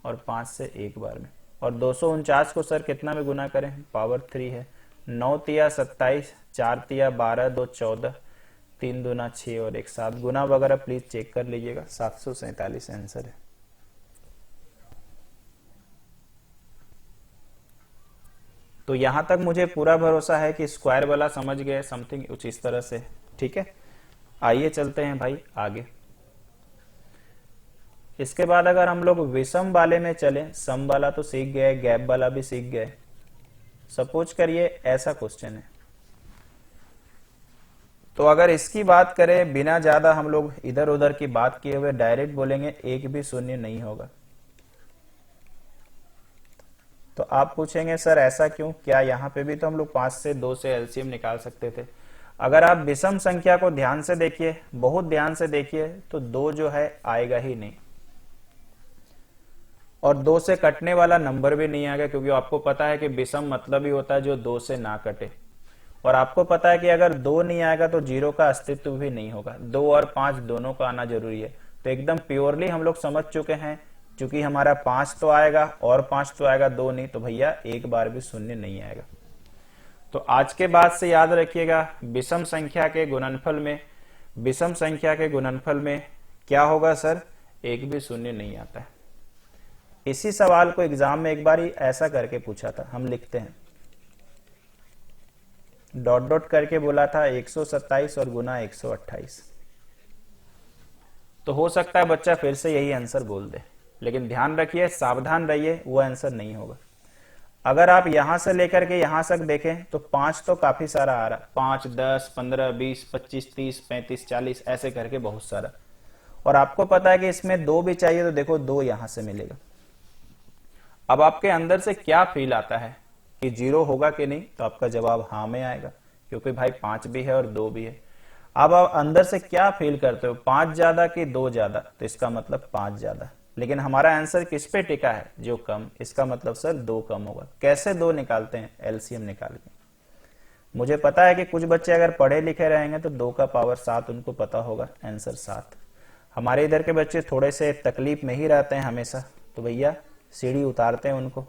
और 5 से एक बार में। और 249 को सर कितना में गुना करें, पावर 3 है। 9 तिया 27, 4 तिया 12, 2 14, 3 दूना 6 और 1 7। गुना वगैरह प्लीज चेक कर लीजिएगा। 747 आंसर है। तो यहां तक मुझे पूरा भरोसा है कि स्क्वायर वाला समझ गए समथिंग कुछ इस तरह से। ठीक है, आइए चलते हैं भाई आगे। इसके बाद अगर हम लोग विषम वाले में चले, सम वाला तो सीख गए, गैप वाला भी सीख गए। सपोज करिए ऐसा क्वेश्चन है, तो अगर इसकी बात करें बिना ज्यादा हम लोग इधर उधर की बात किए हुए डायरेक्ट बोलेंगे एक भी शून्य नहीं होगा। तो आप पूछेंगे सर ऐसा क्यों, क्या यहाँ पे भी तो हम लोग 5 से 2 से एलसीएम निकाल सकते थे। अगर आप विषम संख्या को ध्यान से देखिए, बहुत ध्यान से देखिए, तो 2 जो है आएगा ही नहीं, और 2 से कटने वाला नंबर भी नहीं आएगा, क्योंकि आपको पता है कि विषम मतलब ही होता है जो 2 से ना कटे। और आपको पता है कि अगर 2 नहीं आएगा तो 0 का अस्तित्व भी नहीं होगा। 2 और 5 दोनों का आना जरूरी है। तो एकदम प्योरली हम लोग समझ चुके हैं, क्योंकि हमारा 5 तो आएगा और 5 तो आएगा, 2 नहीं, तो भैया एक बार भी शून्य नहीं आएगा। तो आज के बाद से याद रखिएगा, विषम संख्या के गुणनफल में, विषम संख्या के गुणनफल में क्या होगा सर, एक भी शून्य नहीं आता है। इसी सवाल को एग्जाम में एक बार ही ऐसा करके पूछा था। हम लिखते हैं डॉट डॉट करके बोला था 127 और गुना 128। तो हो सकता है बच्चा फिर से यही आंसर बोल दे, लेकिन ध्यान रखिए, सावधान रहिए, वो आंसर नहीं होगा। अगर आप यहां से लेकर के यहां तक देखें तो 5 तो काफी सारा आ रहा, 5 10 15 20 25 30 35 40 ऐसे करके बहुत सारा। और आपको पता है कि इसमें 2 भी चाहिए, तो देखो 2 यहां से मिलेगा। अब आपके अंदर से क्या फील आता है कि 0 होगा कि नहीं, तो आपका जवाब हाँ में आएगा, क्योंकि भाई 5 भी है और 2 भी है। अब आप अंदर से क्या फील करते हो, 5 ज्यादा कि 2 ज्यादा, तो इसका मतलब 5 ज्यादा। लेकिन हमारा आंसर किस पे टिका है, जो कम, इसका मतलब सर 2 कम होगा। कैसे 2 निकालते हैं, एलसीएम निकाल के। मुझे पता है कि कुछ बच्चे अगर पढ़े लिखे रहेंगे तो 2 का पावर 7 उनको पता होगा, आंसर 7। हमारे इधर के बच्चे थोड़े से तकलीफ में ही रहते हैं हमेशा, तो भैया सीढ़ी उतारते हैं उनको,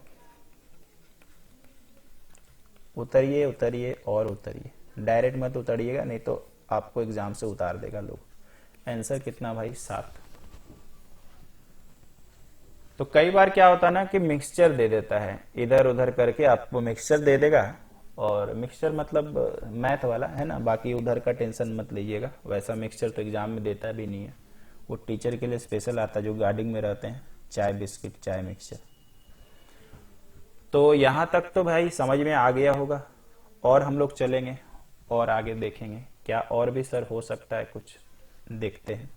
उतरिए उतरिए और उतरिए, डायरेक्ट मत उतरिएगा, नहीं तो आपको एग्जाम से उतार देगा लोग। आंसर कितना भाई, 7। तो कई बार क्या होता है ना कि मिक्सचर दे देता है, इधर उधर करके आपको मिक्सचर दे देगा। और मिक्सचर मतलब मैथ वाला है ना, बाकी उधर का टेंशन मत लीजिएगा। वैसा मिक्सचर तो एग्जाम में देता भी नहीं है, वो टीचर के लिए स्पेशल आता है जो गार्डिंग में रहते हैं, चाय बिस्किट चाय मिक्सचर। तो यहां तक तो भाई समझ में आ गया होगा, और हम लोग चलेंगे और आगे देखेंगे क्या और भी सर हो सकता है, कुछ देखते हैं।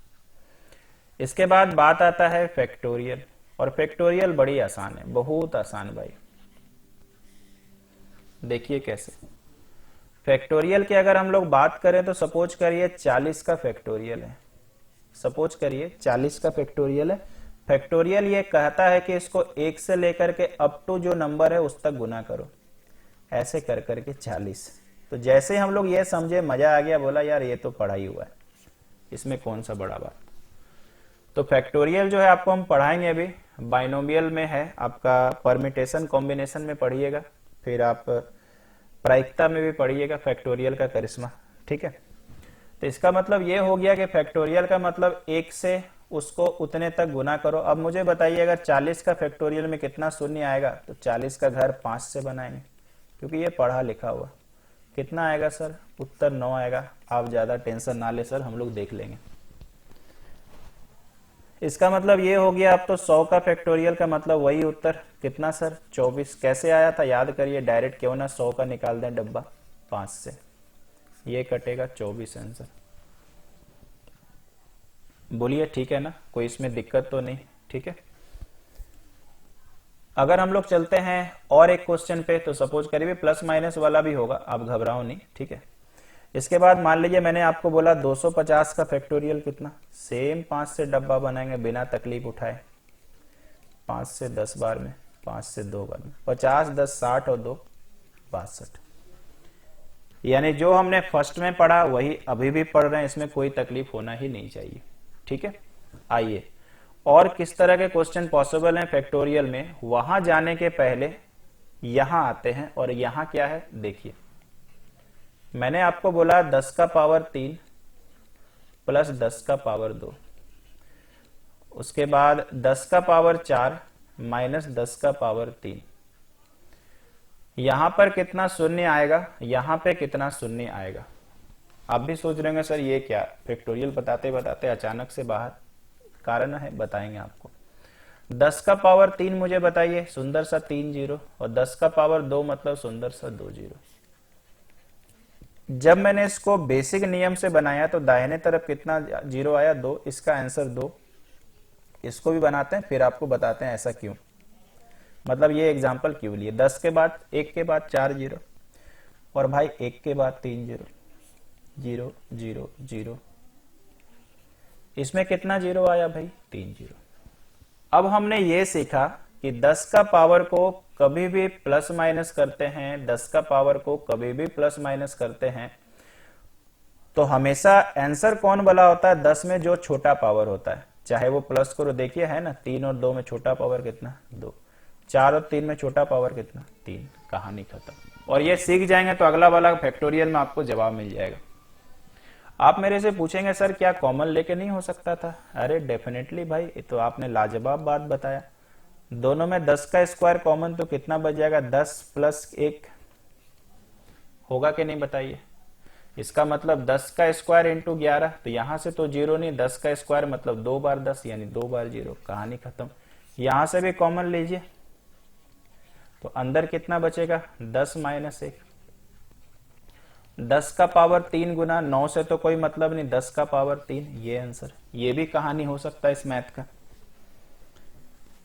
इसके बाद बात आता है फैक्टोरियल, और फैक्टोरियल बड़ी आसान है, बहुत आसान भाई। देखिए कैसे फैक्टोरियल की अगर हम लोग बात करें तो सपोज करिए 40 का फैक्टोरियल है, सपोज करिए 40 का फैक्टोरियल है। फैक्टोरियल ये कहता है कि इसको 1 से लेकर के अप टू जो नंबर है उस तक गुना करो, ऐसे कर करके 40। तो जैसे हम लोग ये समझे, मजा आ गया, बोला यार ये तो पढ़ा ही हुआ है, इसमें कौन सा बड़ा बात। तो फैक्टोरियल जो है आपको हम पढ़ाएंगे अभी, बाइनोमियल में है आपका, परमिटेशन कॉम्बिनेशन में पढ़िएगा, फिर आप प्रायिकता में भी पढ़िएगा फैक्टोरियल का करिश्मा। ठीक है, तो इसका मतलब ये हो गया कि फैक्टोरियल का मतलब 1 से उसको उतने तक गुना करो। अब मुझे बताइए अगर 40 का फैक्टोरियल में कितना शून्य आएगा, तो 40 का घर 5 से बनाएंगे, क्योंकि ये पढ़ा लिखा हुआ। कितना आएगा सर? उत्तर 9 आएगा। आप ज्यादा टेंशन ना ले सर, हम लोग देख लेंगे। इसका मतलब ये हो गया। अब तो 100 का फैक्टोरियल का मतलब वही उत्तर कितना सर? 24। कैसे आया था याद करिए, डायरेक्ट क्यों ना 100 का निकाल दें डब्बा 5 से, ये कटेगा 24 आंसर। बोलिए ठीक है ना, कोई इसमें दिक्कत तो नहीं? ठीक है। अगर हम लोग चलते हैं और एक क्वेश्चन पे, तो सपोज करिए प्लस माइनस वाला भी होगा, आप घबराओ नहीं, ठीक है। इसके बाद मान लीजिए मैंने आपको बोला 250 का फैक्टोरियल कितना, सेम 5 से डब्बा बनाएंगे बिना तकलीफ उठाए। 5 से 10 बार में, 5 से 2 बार में, 50 10 60 और 2 62। यानी जो हमने फर्स्ट में पढ़ा वही अभी भी पढ़ रहे हैं, इसमें कोई तकलीफ होना ही नहीं चाहिए। ठीक है। आइए और किस तरह के क्वेश्चन पॉसिबल हैं फैक्टोरियल में, वहां जाने के पहले यहां आते हैं। और यहां क्या है देखिए, मैंने आपको बोला 10 का पावर 3 प्लस 10 का पावर 2, उसके बाद 10 का पावर 4 माइनस 10 का पावर 3। यहां पर कितना शून्य आएगा, यहां पे कितना शून्य आएगा? आप भी सोच रहे होंगे सर ये क्या, फैक्टोरियल बताते बताते अचानक से बाहर। कारण है, बताएंगे आपको। 10 का पावर 3 मुझे बताइए, सुंदर सा 3 जीरो, और 10 का पावर 2 मतलब सुंदर सा 2 जीरो। जब मैंने इसको बेसिक नियम से बनाया तो दाहिने तरफ कितना जीरो आया? 2। इसका आंसर 2। इसको भी बनाते हैं, फिर आपको बताते हैं ऐसा क्यों, मतलब ये एग्जाम्पल क्यों लिए। 10 के बाद 1 के बाद 4 जीरो, और भाई 1 के बाद 3 जीरो, 0 0 0। इसमें कितना जीरो आया भाई? 3 जीरो। अब हमने ये सीखा कि 10 का पावर को कभी भी प्लस माइनस करते हैं, 10 का पावर को कभी भी प्लस माइनस करते हैं, तो हमेशा आंसर कौन वाला होता है? 10 में जो छोटा पावर होता है, चाहे वो प्लस करो, देखिए है ना, 3 और 2 में छोटा पावर कितना? 2। 4 और 3 में छोटा पावर कितना? 3। कहानी खत्म। और ये सीख जाएंगे तो अगला वाला फैक्टोरियल में आपको जवाब मिल जाएगा। आप मेरे से पूछेंगे सर क्या कॉमन लेके नहीं हो सकता था? अरे डेफिनेटली भाई, ये तो आपने लाजवाब बात बताया। दोनों में 10 का स्क्वायर कॉमन, तो कितना बच जाएगा? 10 प्लस 1 होगा कि नहीं बताइए। इसका मतलब 10 का स्क्वायर इंटू 11, तो यहां से तो जीरो नहीं, 10 का स्क्वायर मतलब 2 बार 10 यानी 2 बार जीरो। कहानी खत्म। यहां से भी कॉमन लीजिए, तो अंदर कितना बचेगा? 10 माइनस 1। 10 का पावर 3 गुना 9 से तो कोई मतलब नहीं, 10 का पावर 3, ये आंसर। ये भी कहानी हो सकता है इस मैथ का।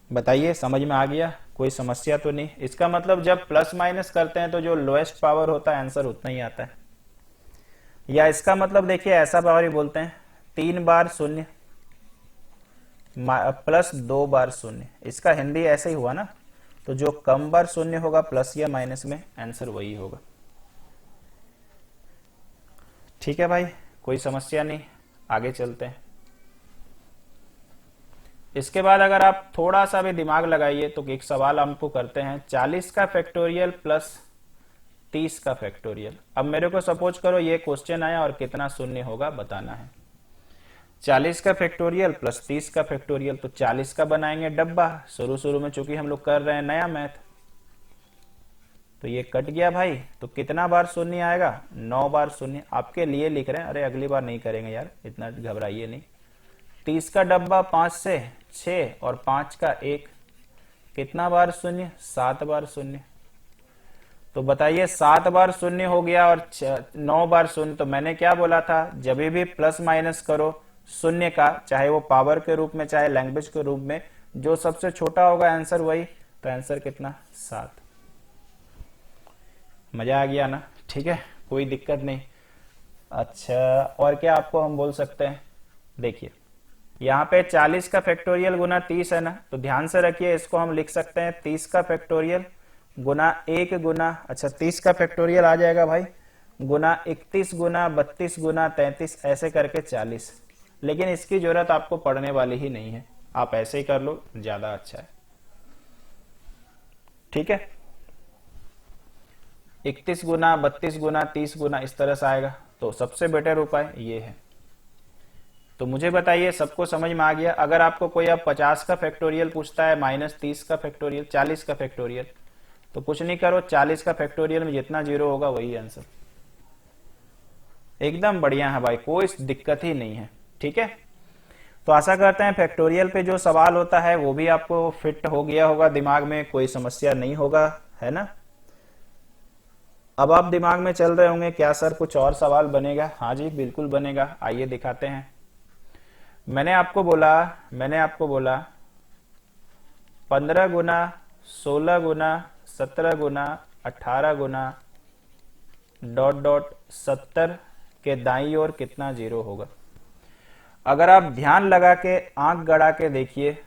बताइए समझ में आ गया? कोई समस्या तो नहीं? इसका मतलब जब प्लस माइनस करते हैं तो जो लोएस्ट पावर होता है आंसर उतना ही आता है। या इसका मतलब देखिए ऐसा पावर ही बोलते हैं, 3 बार शून्य प्लस 2 बार शून्य। इसका हिंदी ऐसे ही हुआ ना, तो जो कम बार शून्य होगा प्लस या माइनस में, आंसर वही होगा। ठीक है भाई, कोई समस्या नहीं, आगे चलते हैं। इसके बाद अगर आप थोड़ा सा भी दिमाग लगाइए तो एक सवाल हमको करते हैं, 40 का फैक्टोरियल प्लस 30 का फैक्टोरियल। अब मेरे को सपोज करो ये क्वेश्चन आया और कितना शून्य होगा बताना है। 40 का फैक्टोरियल प्लस 30 का फैक्टोरियल, तो 40 का बनाएंगे डब्बा। शुरू में चूंकि हम लोग कर रहे हैं नया मैथ, तो ये कट गया भाई, तो कितना बार शून्य आएगा? 9 बार शून्य। आपके लिए लिख रहे हैं, अरे अगली बार नहीं करेंगे यार, इतना घबराइए नहीं। 30 का डब्बा 5 से 6 और 5 का 1, कितना बार शून्य? 7 बार शून्य। तो बताइए 7 बार शून्य हो गया और 9 बार शून्य। तो मैंने क्या बोला था, जब भी प्लस माइनस करो शून्य का, चाहे वो पावर के रूप में चाहे लैंग्वेज के रूप में, जो सबसे छोटा होगा आंसर वही। तो आंसर कितना? 7। मजा आ गया ना? ठीक है, कोई दिक्कत नहीं। अच्छा, और क्या आपको हम बोल सकते हैं? देखिए यहाँ पे 40 का फैक्टोरियल गुना 30 है ना, तो ध्यान से रखिए, इसको हम लिख सकते हैं 30 का फैक्टोरियल गुना 1 गुना, अच्छा 30 का फैक्टोरियल आ जाएगा भाई, गुना 31 गुना 32 गुना 33, ऐसे करके 40। लेकिन इसकी जरूरत आपको पढ़ने वाली ही नहीं है, आप ऐसे ही कर लो, ज्यादा अच्छा है। ठीक है, 31 गुना 32 गुना 30 गुना इस तरह से आएगा। तो सबसे बेटर उपाय ये है, तो मुझे बताइए, सबको समझ में आ गया? अगर आपको कोई अब 50 का फैक्टोरियल पूछता है, -30 का फैक्टोरियल, 40 का फैक्टोरियल, तो कुछ नहीं करो, 40 का फैक्टोरियल में जितना जीरो होगा वही आंसर। एकदम बढ़िया है भाई, कोई दिक्कत ही नहीं है। ठीक है, तो आशा करते हैं फैक्टोरियल पे जो सवाल होता है वो भी आपको फिट हो गया होगा दिमाग में, कोई समस्या नहीं होगा, है ना? अब आप दिमाग में चल रहे होंगे क्या सर कुछ और सवाल बनेगा? हाँ जी बिल्कुल बनेगा, आइए दिखाते हैं। मैंने आपको बोला 15 गुना, 16 गुना, 17 गुना, 18 गुना डॉट डॉट 70 के दाईं ओर कितना जीरो होगा? अगर आप ध्यान लगा के आंख गड़ा के देखिए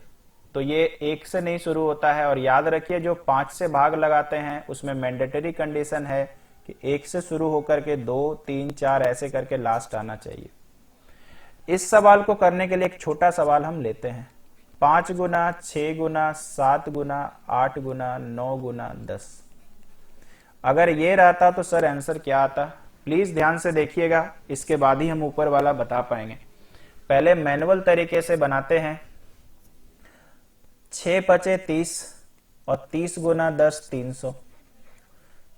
तो ये 1 से नहीं शुरू होता है, और याद रखिए जो 5 से भाग लगाते हैं उसमें मैंडेटरी कंडीशन है कि 1 से शुरू होकर के 2, 3, 4 ऐसे करके लास्ट आना चाहिए। इस सवाल को करने के लिए एक छोटा सवाल हम लेते हैं। 5 गुना, 6 गुना, 7 गुना, 8 गुना, 9 गुना 10। अगर ये रहता तो सर आंसर क्या आता? प्लीज ध्यान से देखिएगा, इसके बाद ही हम ऊपर वाला बता पाएंगे। पहले मैनुअल तरीके से बनाते हैं। 6 पचे 30 और 30 गुना 10 300।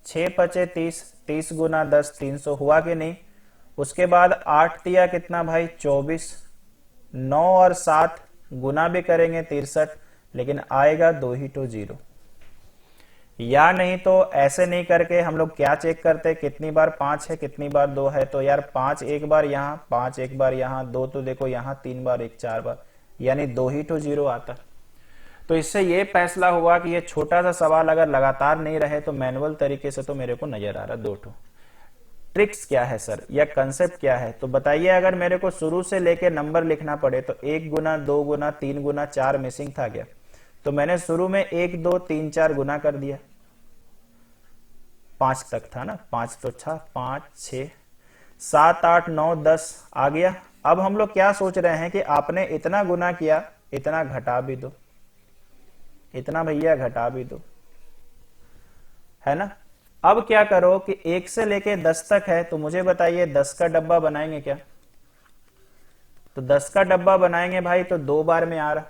6 पचे 30, 30 गुना 10 300 हुआ कि नहीं? उसके बाद 8 दिया कितना भाई? 24। 9 और 7 गुना भी करेंगे 63, लेकिन आएगा 2 ही तो 0। या नहीं तो ऐसे नहीं करके हम लोग क्या चेक करते, कितनी बार 5 है कितनी बार 2 है? तो यार 5 एक बार यहाँ, 5 एक बार यहाँ, 2 तो देखो यहाँ 3 बार, 1 4 बार, यानी 2 ही तो 0 आता। तो इससे ये फैसला हुआ कि ये छोटा सा सवाल अगर लगातार नहीं रहे तो मैनुअल तरीके से तो मेरे को नजर आ रहा 2 ठो। ट्रिक्स क्या है सर, या कंसेप्ट क्या है? तो बताइए, अगर मेरे को शुरू से लेके नंबर लिखना पड़े तो 1 गुना, 2 गुना, 3 गुना, 4 मिसिंग था क्या? तो मैंने शुरू में 1 2 3 4 गुना कर दिया, 5 तक था ना, 5 तो था, 5 6 7 8 9 10 आ गया। अब हम लोग क्या सोच रहे हैं कि आपने इतना गुना किया, इतना घटा भी दो, इतना भैया घटा भी दो, है ना? अब क्या करो कि 1 से लेके 10 तक है, तो मुझे बताइए 10 का डब्बा बनाएंगे क्या? तो 10 का डब्बा बनाएंगे भाई तो 2 बार में आ रहा।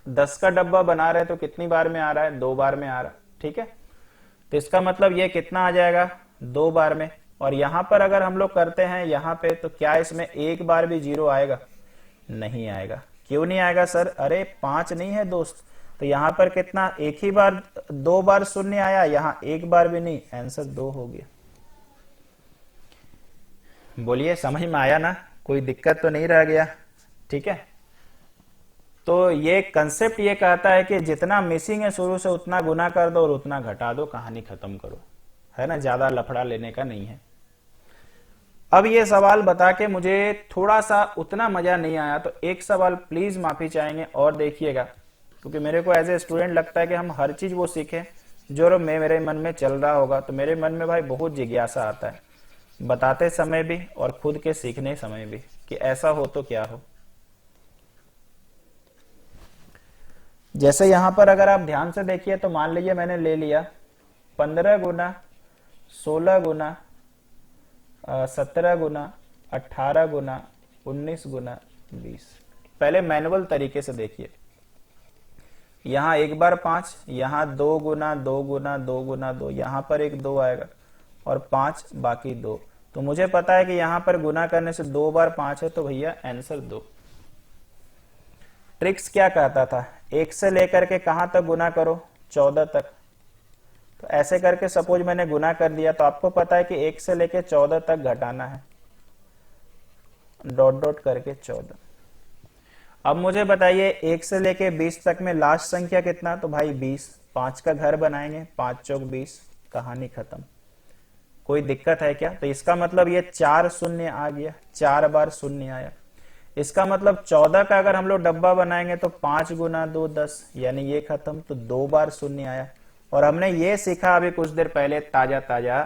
10 का डब्बा बना रहे तो कितनी बार में आ रहा है? 2 बार में आ रहा। ठीक है, तो इसका मतलब ये कितना आ जाएगा? 2 बार में। और यहां पर अगर हम लोग करते हैं यहां पे, तो क्या इसमें एक बार भी 0 आएगा? नहीं आएगा। क्यों नहीं आएगा सर? अरे 5 नहीं है दोस्त, तो यहां पर कितना, एक ही बार 2 बार शून्य आया, यहां एक बार भी नहीं, आंसर 2 हो गया। बोलिए समझ में आया ना? कोई दिक्कत तो नहीं रह गया? ठीक है, तो ये कंसेप्ट ये कहता है कि जितना मिसिंग है शुरू से उतना गुना कर दो और उतना घटा दो, कहानी खत्म करो, है ना? ज्यादा लफड़ा लेने का नहीं है। अब ये सवाल बता के मुझे थोड़ा सा उतना मजा नहीं आया, तो एक सवाल प्लीज माफी चाहेंगे और देखिएगा, क्योंकि मेरे को एज ए स्टूडेंट लगता है कि हम हर चीज वो सीखें जो मेरे मन में चल रहा होगा। तो मेरे मन में भाई बहुत जिज्ञासा आता है, बताते समय भी और खुद के सीखने समय भी, कि ऐसा हो तो क्या हो। जैसे यहां पर अगर आप ध्यान से देखिए तो मान लीजिए मैंने ले लिया 15 गुना, 16 गुना, 17 गुना, 18 गुना, 19 गुना 20। पहले मैनुअल तरीके से देखिए, यहां एक बार 5, यहां 2 गुना 2 गुना 2 गुना 2, यहां पर एक 2 आएगा और 5 बाकी 2। तो मुझे पता है कि यहां पर गुना करने से 2 बार 5 है, तो भैया आंसर 2। ट्रिक्स क्या कहता था? 1 से लेकर के कहां तक गुना करो? 14 तक। तो ऐसे करके सपोज मैंने गुना कर दिया, तो आपको पता है कि 1 से लेके 14 तक घटाना है, डॉट डॉट करके 14। अब मुझे बताइए 1 से लेके 20 तक में लास्ट संख्या कितना? तो भाई 20। 5 का घर बनाएंगे, 5 चौक 20, कहानी खत्म। कोई दिक्कत है क्या? तो इसका मतलब ये 4 शून्य आ गया, 4 बार शून्य आया। इसका मतलब 14 का अगर हम लोग डब्बा बनाएंगे तो 5 गुना 2 10, यानी ये खत्म, तो 2 बार शून्य आया। और हमने ये सीखा अभी कुछ देर पहले ताजा ताजा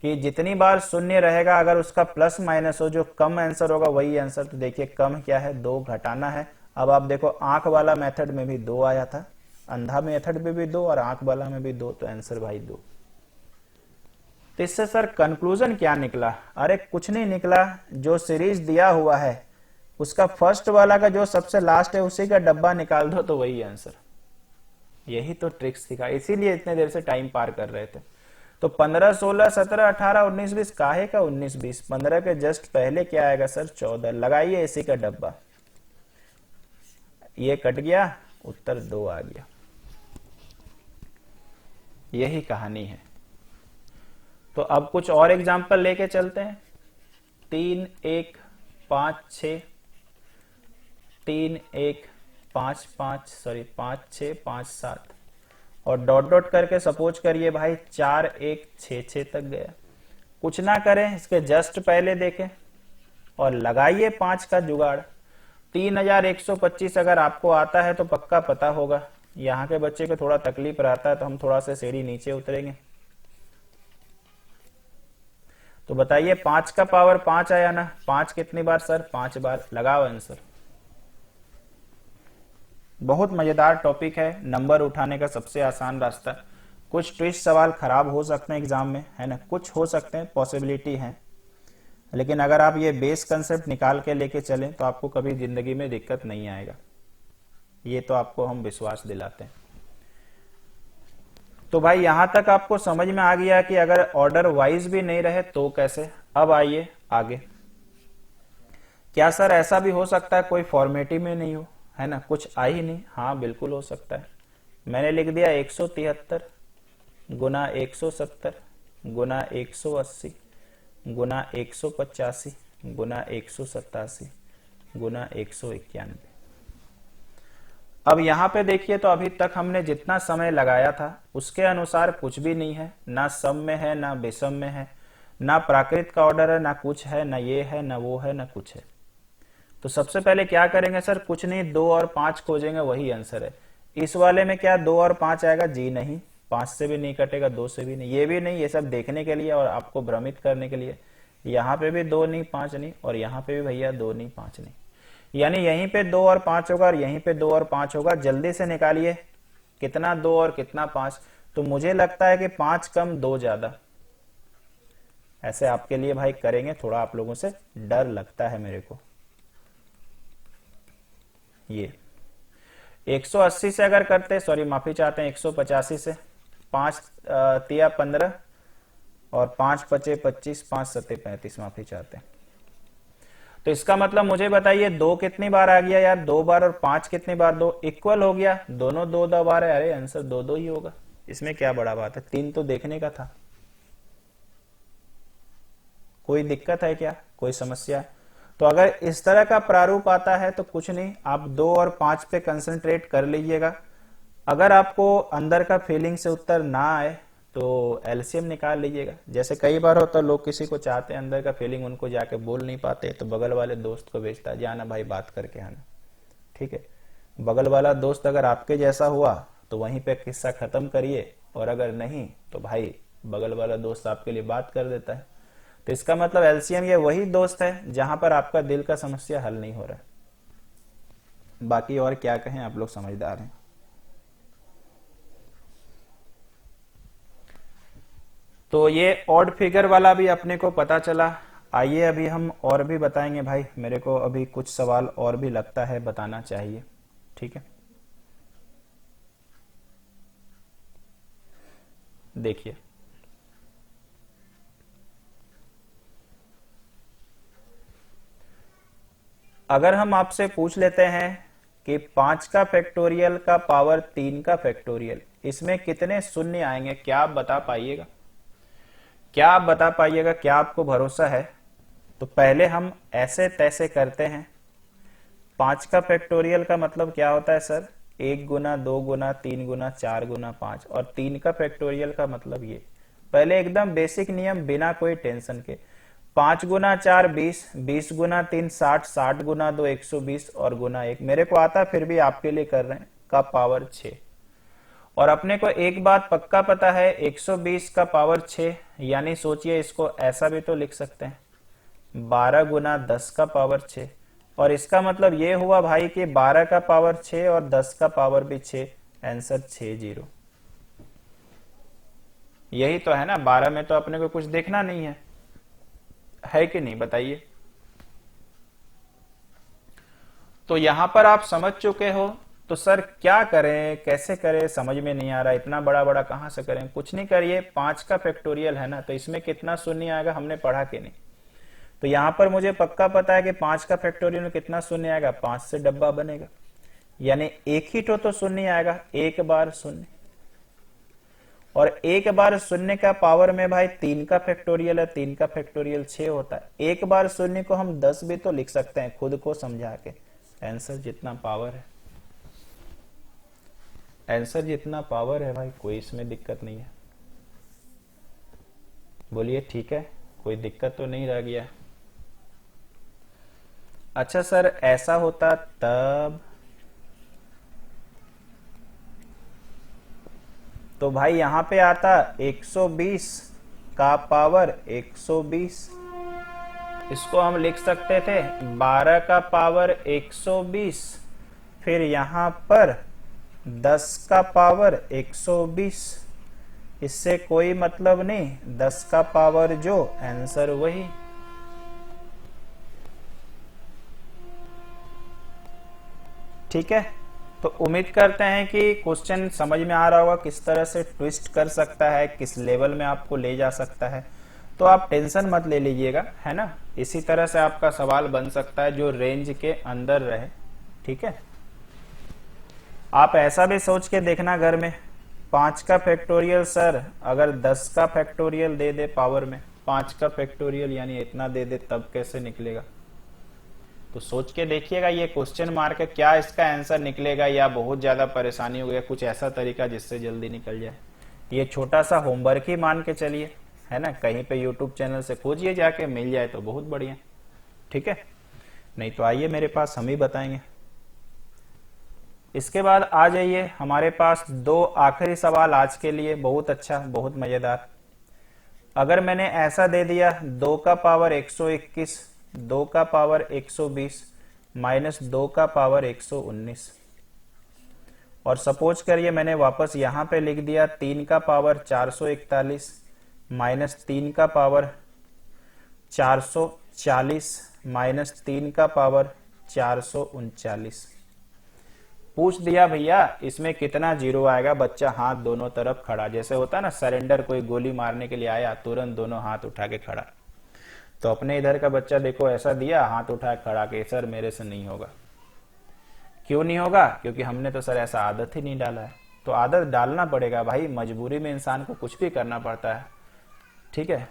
कि जितनी बार शून्य रहेगा अगर उसका प्लस माइनस हो, जो कम आंसर होगा वही आंसर। तो देखिए कम क्या है? 2 घटाना है। अब आप देखो आंख वाला मेथड में भी 2 आया था, अंधा मेथड में भी 2 और आंख वाला में भी 2, तो आंसर भाई 2। तो इससे सर कंक्लूजन क्या निकला? अरे कुछ नहीं निकला, जो सीरीज दिया हुआ है उसका फर्स्ट वाला का जो सबसे लास्ट है उसी का डब्बा निकाल दो तो वही आंसर। यही तो ट्रिक्स सिखा, इसीलिए इतने देर से टाइम पार कर रहे थे। तो 15, 16, 17, 18, 19, 20, काहे का 19, 20? 15 के जस्ट पहले क्या आएगा सर? 14। लगाइए इसी का डब्बा, ये कट गया, उत्तर 2 आ गया। यही कहानी है। तो अब कुछ और एग्जाम्पल लेके चलते हैं। 3, 1, 5, 6, 3, 1, 5, 5, सॉरी 5, 6, 5, 7 और डॉट डॉट करके सपोज करिए भाई 4, 1, 6, 6 तक गया। कुछ ना करें, इसके जस्ट पहले देखें और लगाइए 5 का जुगाड़। 3125 अगर आपको आता है तो पक्का पता होगा। यहाँ के बच्चे को थोड़ा तकलीफ रहता है तो हम थोड़ा सा सीढ़ी नीचे उतरेंगे। तो बताइए 5 का पावर 5 आया ना? 5 कितनी बार सर? 5 बार। लगाओ आंसर। बहुत मजेदार टॉपिक है, नंबर उठाने का सबसे आसान रास्ता। कुछ ट्विस्ट सवाल खराब हो सकते हैं एग्जाम में, है ना, कुछ हो सकते हैं, पॉसिबिलिटी है, लेकिन अगर आप ये बेस कंसेप्ट निकाल के लेके चलें तो आपको कभी जिंदगी में दिक्कत नहीं आएगा। ये तो आपको हम विश्वास दिलाते हैं। तो भाई यहां तक आपको समझ में आ गया कि अगर ऑर्डर वाइज भी नहीं रहे तो कैसे। अब आइए आगे। क्या सर ऐसा भी हो सकता है कोई फॉर्मेटिव में नहीं हो, है ना, कुछ आ ही नहीं? हाँ बिल्कुल हो सकता है। मैंने लिख दिया 173 गुना 170 गुना 180 गुना 185 गुना 187 गुना 191। अब यहां पे देखिए तो अभी तक हमने जितना समय लगाया था उसके अनुसार कुछ भी नहीं है, ना सम में है ना विषम में है, ना प्राकृत का ऑर्डर है, ना कुछ है, ना ये है ना वो है, ना कुछ है। तो सबसे पहले क्या करेंगे सर? कुछ नहीं, 2 और 5 खोजेंगे, वही आंसर है। इस वाले में क्या 2 और 5 आएगा? जी नहीं, 5 से भी नहीं कटेगा, 2 से भी नहीं, ये भी नहीं। ये सब देखने के लिए और आपको भ्रमित करने के लिए। यहाँ पे भी 2 नहीं 5 नहीं, और यहाँ पे भी भैया 2 नहीं 5 नहीं, यानी यहीं पे 2 और 5 होगा और यहीं पे 2 और 5 होगा। जल्दी से निकालिए कितना 2 और कितना 5। तो मुझे लगता है कि 5 कम 2 ज्यादा। ऐसे आपके लिए भाई करेंगे, थोड़ा आप लोगों से डर लगता है मेरे को। ये 180 से अगर करते, सॉरी माफी चाहते हैं, 185 से 5 तिया 15 और 5 पचे 25, 5 सत्ते 35, माफी चाहते हैं। तो इसका मतलब मुझे बताइए 2 कितनी बार आ गया यार? 2 बार। और 5 कितनी बार? 2। इक्वल हो गया, दोनों 2 बार है। अरे आंसर 2 ही होगा, इसमें क्या बड़ा बात है? 3 तो देखने का था। कोई दिक्कत है क्या? कोई समस्या? तो अगर इस तरह का प्रारूप आता है तो कुछ नहीं, आप 2 और 5 पे कंसंट्रेट कर लीजिएगा। अगर आपको अंदर का फीलिंग से उत्तर ना आए तो एलसीएम निकाल लीजिएगा। जैसे कई बार होता है लोग किसी को चाहते हैं, अंदर का फीलिंग उनको जाके बोल नहीं पाते, तो बगल वाले दोस्त को भेजता है, जाना भाई बात करके आना। ठीक है, बगल वाला दोस्त अगर आपके जैसा हुआ तो वहीं पे किस्सा खत्म करिए, और अगर नहीं तो भाई बगल वाला दोस्त आपके लिए बात कर देता है। तो इसका मतलब एलसीएम ये वही दोस्त है जहां पर आपका दिल का समस्या हल नहीं हो रहा है। बाकी और क्या कहें, आप लोग समझदार हैं। तो ये ऑड फिगर वाला भी अपने को पता चला। आइए अभी हम और भी बताएंगे भाई, मेरे को अभी कुछ सवाल और भी लगता है बताना चाहिए। ठीक है, देखिए अगर हम आपसे पूछ लेते हैं कि 5 का फैक्टोरियल का पावर 3 का फैक्टोरियल, इसमें कितने शून्य आएंगे, क्या आप बता पाइएगा? क्या आप बता पाइएगा? क्या आपको भरोसा है? तो पहले हम ऐसे तैसे करते हैं। 5 का फैक्टोरियल का मतलब क्या होता है सर? 1 गुना 2 गुना 3 गुना 4 गुना 5, और 3 का फैक्टोरियल का मतलब ये। पहले एकदम बेसिक नियम, बिना कोई टेंशन के। 5 गुना 4 20, 20 गुना 3 60, 60 गुना 2 120, और गुना 1 मेरे को आता फिर भी आपके लिए कर रहे हैं, का पावर 6। और अपने को एक बात पक्का पता है, 120 का पावर 6, यानी सोचिए इसको ऐसा भी तो लिख सकते हैं 12 गुना 10 का पावर 6। और इसका मतलब ये हुआ भाई कि 12 का पावर 6 और 10 का पावर भी 6, आंसर 60। यही तो है ना, 12 में तो अपने को कुछ देखना नहीं है कि नहीं, बताइए। तो यहां पर आप समझ चुके हो। तो सर क्या करें, कैसे करें, समझ में नहीं आ रहा, इतना बड़ा बड़ा कहां से करें। कुछ नहीं करिए, 5 का फैक्टोरियल है ना, तो इसमें कितना शून्य आएगा हमने पढ़ा कि नहीं। तो यहां पर मुझे पक्का पता है कि 5 का फैक्टोरियल में कितना शून्य आएगा, 5 से डब्बा बनेगा, यानी एक ही तो शून्य आएगा, एक बार शून्य। और एक बार शून्य का पावर में भाई 3 का फैक्टोरियल है, 3 का फैक्टोरियल 6 होता है। एक बार शून्य को हम 10 भी तो लिख सकते हैं, खुद को समझा के। आंसर जितना पावर है, आंसर जितना पावर है भाई, कोई इसमें दिक्कत नहीं है। बोलिए ठीक है, कोई दिक्कत तो नहीं रह गया। अच्छा सर ऐसा होता तब, तो भाई यहां पे आता 120 का पावर 120, इसको हम लिख सकते थे 12 का पावर 120, फिर यहां पर 10 का पावर 120, इससे कोई मतलब नहीं, 10 का पावर जो, आंसर वही। ठीक है, तो उम्मीद करते हैं कि क्वेश्चन समझ में आ रहा होगा, किस तरह से ट्विस्ट कर सकता है, किस लेवल में आपको ले जा सकता है। तो आप टेंशन मत ले लीजिएगा, है ना। इसी तरह से आपका सवाल बन सकता है जो रेंज के अंदर रहे। ठीक है, आप ऐसा भी सोच के देखना घर में, 5 का फैक्टोरियल सर अगर 10 का फैक्टोरियल दे दे पावर में, 5 का फैक्टोरियल यानी इतना दे दे, तब कैसे निकलेगा। तो सोच के देखिएगा, ये क्वेश्चन मार्क है, क्या इसका आंसर निकलेगा या बहुत ज्यादा परेशानी हो गया, कुछ ऐसा तरीका जिससे जल्दी निकल जाए। ये छोटा सा होमवर्क ही मान के चलिए, है ना। कहीं पे यूट्यूब चैनल से खोजिए जाके, मिल जाए तो बहुत बढ़िया। ठीक है, नहीं तो आइए मेरे पास, हम ही बताएंगे। इसके बाद आ जाइए हमारे पास 2 आखिरी सवाल आज के लिए, बहुत अच्छा, बहुत मजेदार। अगर मैंने ऐसा दे दिया 2 का पावर 121, 2 का पावर 120 माइनस 2 का पावर 119, और सपोज करिए मैंने वापस यहां पे लिख दिया 3 का पावर 441 माइनस 3 का पावर 440 माइनस 3 का पावर 439। पूछ दिया भैया इसमें कितना जीरो आएगा, बच्चा हाथ दोनों तरफ खड़ा, जैसे होता है ना सरेंडर, कोई गोली मारने के लिए आया तुरंत दोनों हाथ उठा के खड़ा। तो अपने इधर का बच्चा देखो ऐसा दिया, हाथ उठा के खड़ा के सर मेरे से नहीं होगा। क्यों नहीं होगा, क्योंकि हमने तो सर ऐसा आदत ही नहीं डाला है। तो आदत डालना पड़ेगा भाई, मजबूरी में इंसान को कुछ भी करना पड़ता है। ठीक है,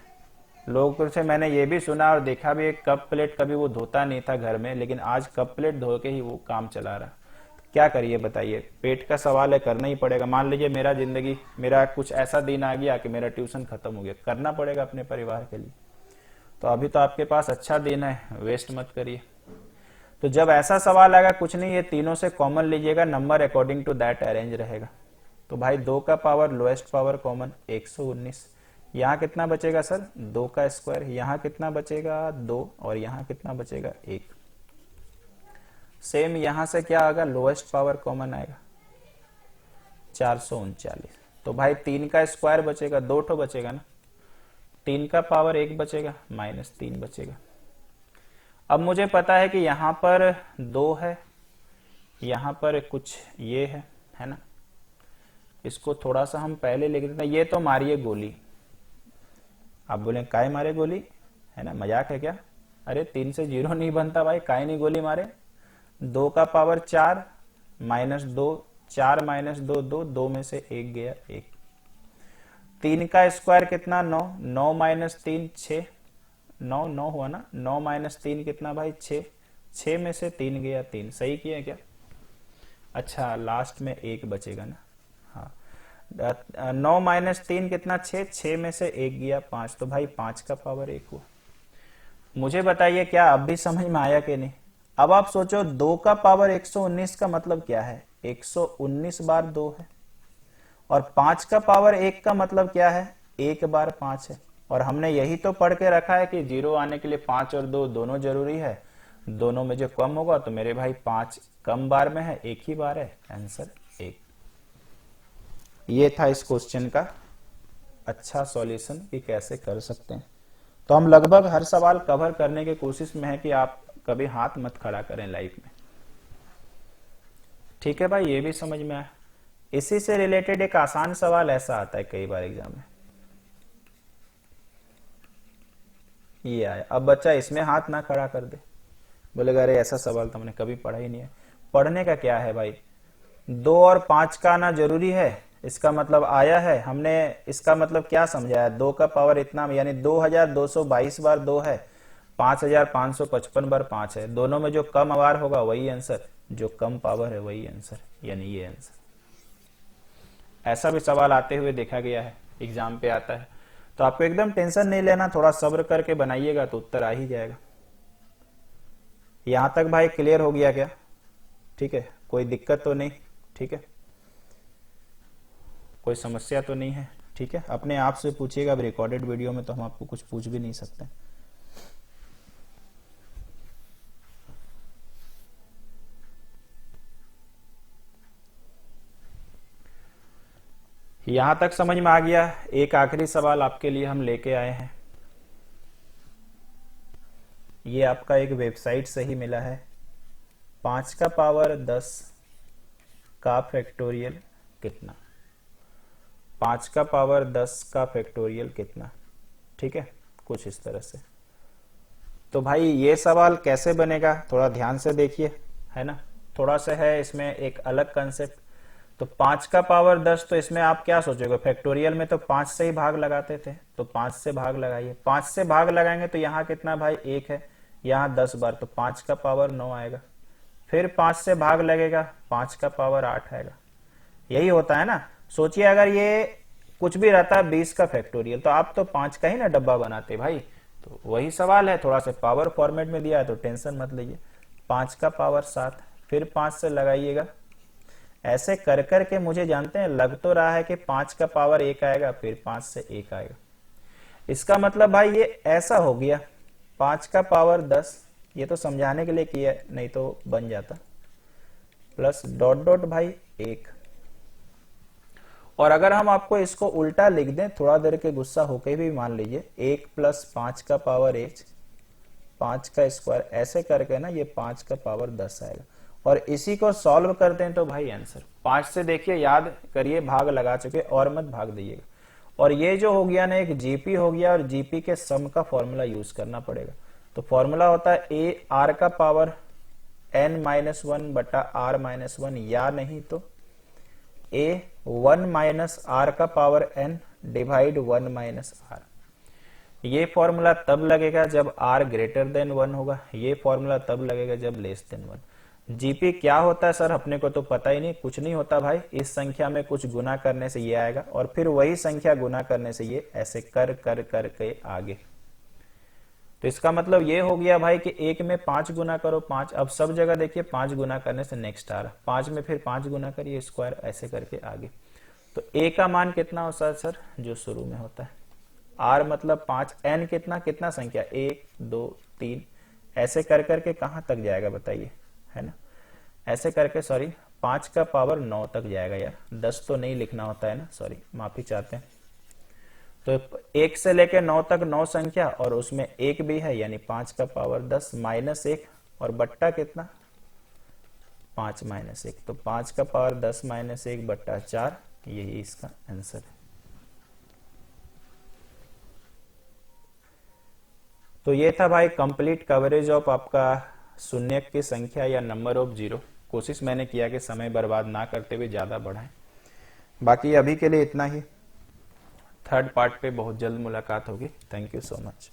लोगों से मैंने ये भी सुना और देखा भी, एक कप प्लेट कभी वो धोता नहीं था घर में, लेकिन आज कप प्लेट धो के ही वो काम चला रहा। क्या करिए बताइए, पेट का सवाल है, करना ही पड़ेगा। मान लीजिए मेरा कुछ ऐसा दिन आ गया कि मेरा ट्यूशन खत्म हो गया, करना पड़ेगा अपने परिवार के लिए। तो अभी तो आपके पास अच्छा दिन है, वेस्ट मत करिए। तो जब ऐसा सवाल आएगा, कुछ नहीं, ये तीनों से कॉमन लीजिएगा, number according to that arrange रहेगा। तो भाई 2 का पावर लोएस्ट पावर कॉमन 119, यहाँ कितना बचेगा सर 2 का स्क्वायर, यहाँ कितना बचेगा 2, और यहाँ कितना बचेगा 1। सेम यहां से क्या आएगा, लोएस्ट पावर कॉमन आएगा 439। तो भाई 3 का स्क्वायर बचेगा, 2 ठो बचेगा ना, 3 का पावर 1 बचेगा माइनस 3 बचेगा। अब मुझे पता है कि यहां पर 2 है, यहां पर कुछ ये है ना। इसको थोड़ा सा हम पहले लिख देते हैं, ये तो मारिए गोली। आप बोले काय मारे गोली, है ना, मजाक है क्या। अरे 3 से 0 नहीं बनता भाई, काय नहीं गोली मारे। 2 का पावर 4 माइनस 2, 4 माइनस 2 2, 2 में से 1 गया 1। 3 का स्क्वायर कितना 9, 9 माइनस 3 6, 9 9 हुआ ना, 9 माइनस 3 कितना भाई 6, 6 में से 3 गया 3। सही किया क्या। अच्छा लास्ट में 1 बचेगा ना, हाँ। 9 माइनस 3 कितना 6, 6 में से 1 गया 5, तो भाई 5 का पावर 1 हुआ। मुझे बताइए क्या अब भी समझ में आया कि नहीं। अब आप सोचो 2 का पावर 119 का मतलब क्या है, 119 बार 2 है, और 5 का पावर 1 का मतलब क्या है, 1 बार 5 है। और हमने यही तो पढ़ के रखा है कि 0 आने के लिए 5 और 2 दोनों जरूरी है, दोनों में जो कम होगा, तो मेरे भाई 5 कम बार में है, 1 ही बार है, आंसर 1। ये था इस क्वेश्चन का अच्छा सॉल्यूशन कि कैसे कर सकते हैं। तो हम लगभग हर सवाल कवर करने की कोशिश में है कि आप कभी हाथ मत खड़ा करें लाइफ में। ठीक है भाई, ये भी समझ में आया। इसी से रिलेटेड एक आसान सवाल ऐसा आता है कई बार एग्जाम में, ये आया। अब बच्चा इसमें हाथ ना खड़ा कर दे, बोलेगा अरे ऐसा सवाल तो हमने कभी पढ़ा ही नहीं है। पढ़ने का क्या है भाई, 2 और 5 का आना जरूरी है, इसका मतलब आया है हमने। इसका मतलब क्या समझाया, 2 का पावर इतना यानी 2222 बार 2 है, 5555 बार 5 है। दोनों में जो कम बार होगा वही आंसर, जो कम पावर है वही आंसर, यानी ये आंसर। ऐसा भी सवाल आते हुए देखा गया है, एग्जाम पे आता है। तो आपको एकदम टेंशन नहीं लेना, थोड़ा सब्र करके बनाइएगा तो उत्तर आ ही जाएगा। यहां तक भाई क्लियर हो गया क्या? ठीक है, कोई दिक्कत तो नहीं? ठीक है, कोई समस्या तो नहीं है? ठीक है, अपने आप से पूछिएगा, अब रिकॉर्डेड वीडियो में तो हम आपको कुछ पूछ भी नहीं सकते। यहां तक समझ में आ गया। एक आखिरी सवाल आपके लिए हम लेके आए हैं, ये आपका एक वेबसाइट से ही मिला है। 5 का पावर 10 का फैक्टोरियल कितना? 5 का पावर 10 का फैक्टोरियल कितना? ठीक है, कुछ इस तरह से। तो भाई ये सवाल कैसे बनेगा, थोड़ा ध्यान से देखिए, है ना। थोड़ा सा है इसमें एक अलग कंसेप्ट। तो 5 का पावर 10, तो इसमें आप क्या सोचोगे, फैक्टोरियल में तो 5 से ही भाग लगाते थे, तो 5 से भाग लगाइए। 5 से भाग लगाएंगे तो यहाँ कितना भाई, 1 है, यहाँ 10 बार, तो 5 का पावर 9 आएगा। फिर 5 से भाग लगेगा, 5 का पावर 8 आएगा। यही होता है ना। सोचिए अगर ये कुछ भी रहता है 20 का फैक्टोरियल, तो आप तो 5 का ही ना डब्बा बनाते भाई। तो वही सवाल है, थोड़ा सा पावर फॉर्मेट में दिया है तो टेंशन मत लीजिए। 5 का पावर 7, फिर 5 से लगाइएगा। ऐसे कर कर के मुझे जानते हैं लग तो रहा है कि 5 का पावर 1 आएगा, फिर 5 से 1 आएगा। इसका मतलब भाई ये ऐसा हो गया, 5 का पावर 10, ये तो समझाने के लिए किया, नहीं तो बन जाता, प्लस डॉट डॉट भाई 1। और अगर हम आपको इसको उल्टा लिख दें, थोड़ा देर के गुस्सा होके भी मान लीजिए, 1 प्लस 5 का पावर 1, 5 का स्क्वायर, ऐसे करके ना ये 5 का पावर 10 आएगा। और इसी को सॉल्व करते हैं तो भाई आंसर 5 से देखिए, याद करिए, भाग लगा चुके और मत भाग दीजिएगा। और ये जो हो गया ना एक जीपी हो गया, और जीपी के सम का फॉर्मूला यूज करना पड़ेगा। तो फॉर्मूला होता है ए आर का पावर n-1 बटा r माइनस 1, या नहीं तो ए 1 माइनस आर का power n divide 1 minus r. ये फॉर्मूला तब लगेगा जब r ग्रेटर देन 1 होगा, ये फॉर्मूला तब लगेगा जब लेस देन 1। जीपी क्या होता है सर, अपने को तो पता ही नहीं। कुछ नहीं होता भाई, इस संख्या में कुछ गुना करने से ये आएगा, और फिर वही संख्या गुना करने से ये, ऐसे कर कर कर के आगे। तो इसका मतलब ये हो गया भाई कि 1 में 5 गुना करो 5। अब सब जगह देखिए 5 गुना करने से नेक्स्ट आ रहा, 5 में फिर 5 गुना करिए स्क्वायर, ऐसे करके आगे। तो a का मान कितना होता है सर, जो शुरू में होता है। r मतलब 5, n कितना, कितना संख्या, 1 2 3, ऐसे कर करके कहां तक जाएगा बताइए, है ना। ऐसे करके, सॉरी, 5 का पावर 9 तक जाएगा यार, 10 तो नहीं लिखना होता है ना, सॉरी माफी चाहते हैं। तो 1 से लेकर 9 तक 9 संख्या, और उसमें 1 भी है, यानी 5 का पावर 10 माइनस 1, और बट्टा कितना, 5 माइनस 1, तो 5 का पावर 10 माइनस 1 बट्टा 4, यही इसका आंसर है। तो ये था भाई कंप्लीट कवरेज ऑफ आपका शून्यक की संख्या या नंबर ऑफ जीरो। कोशिश मैंने किया कि समय बर्बाद ना करते हुए ज्यादा बढ़ाएं। बाकी अभी के लिए इतना ही, थर्ड पार्ट पे बहुत जल्द मुलाकात होगी। Thank you so much.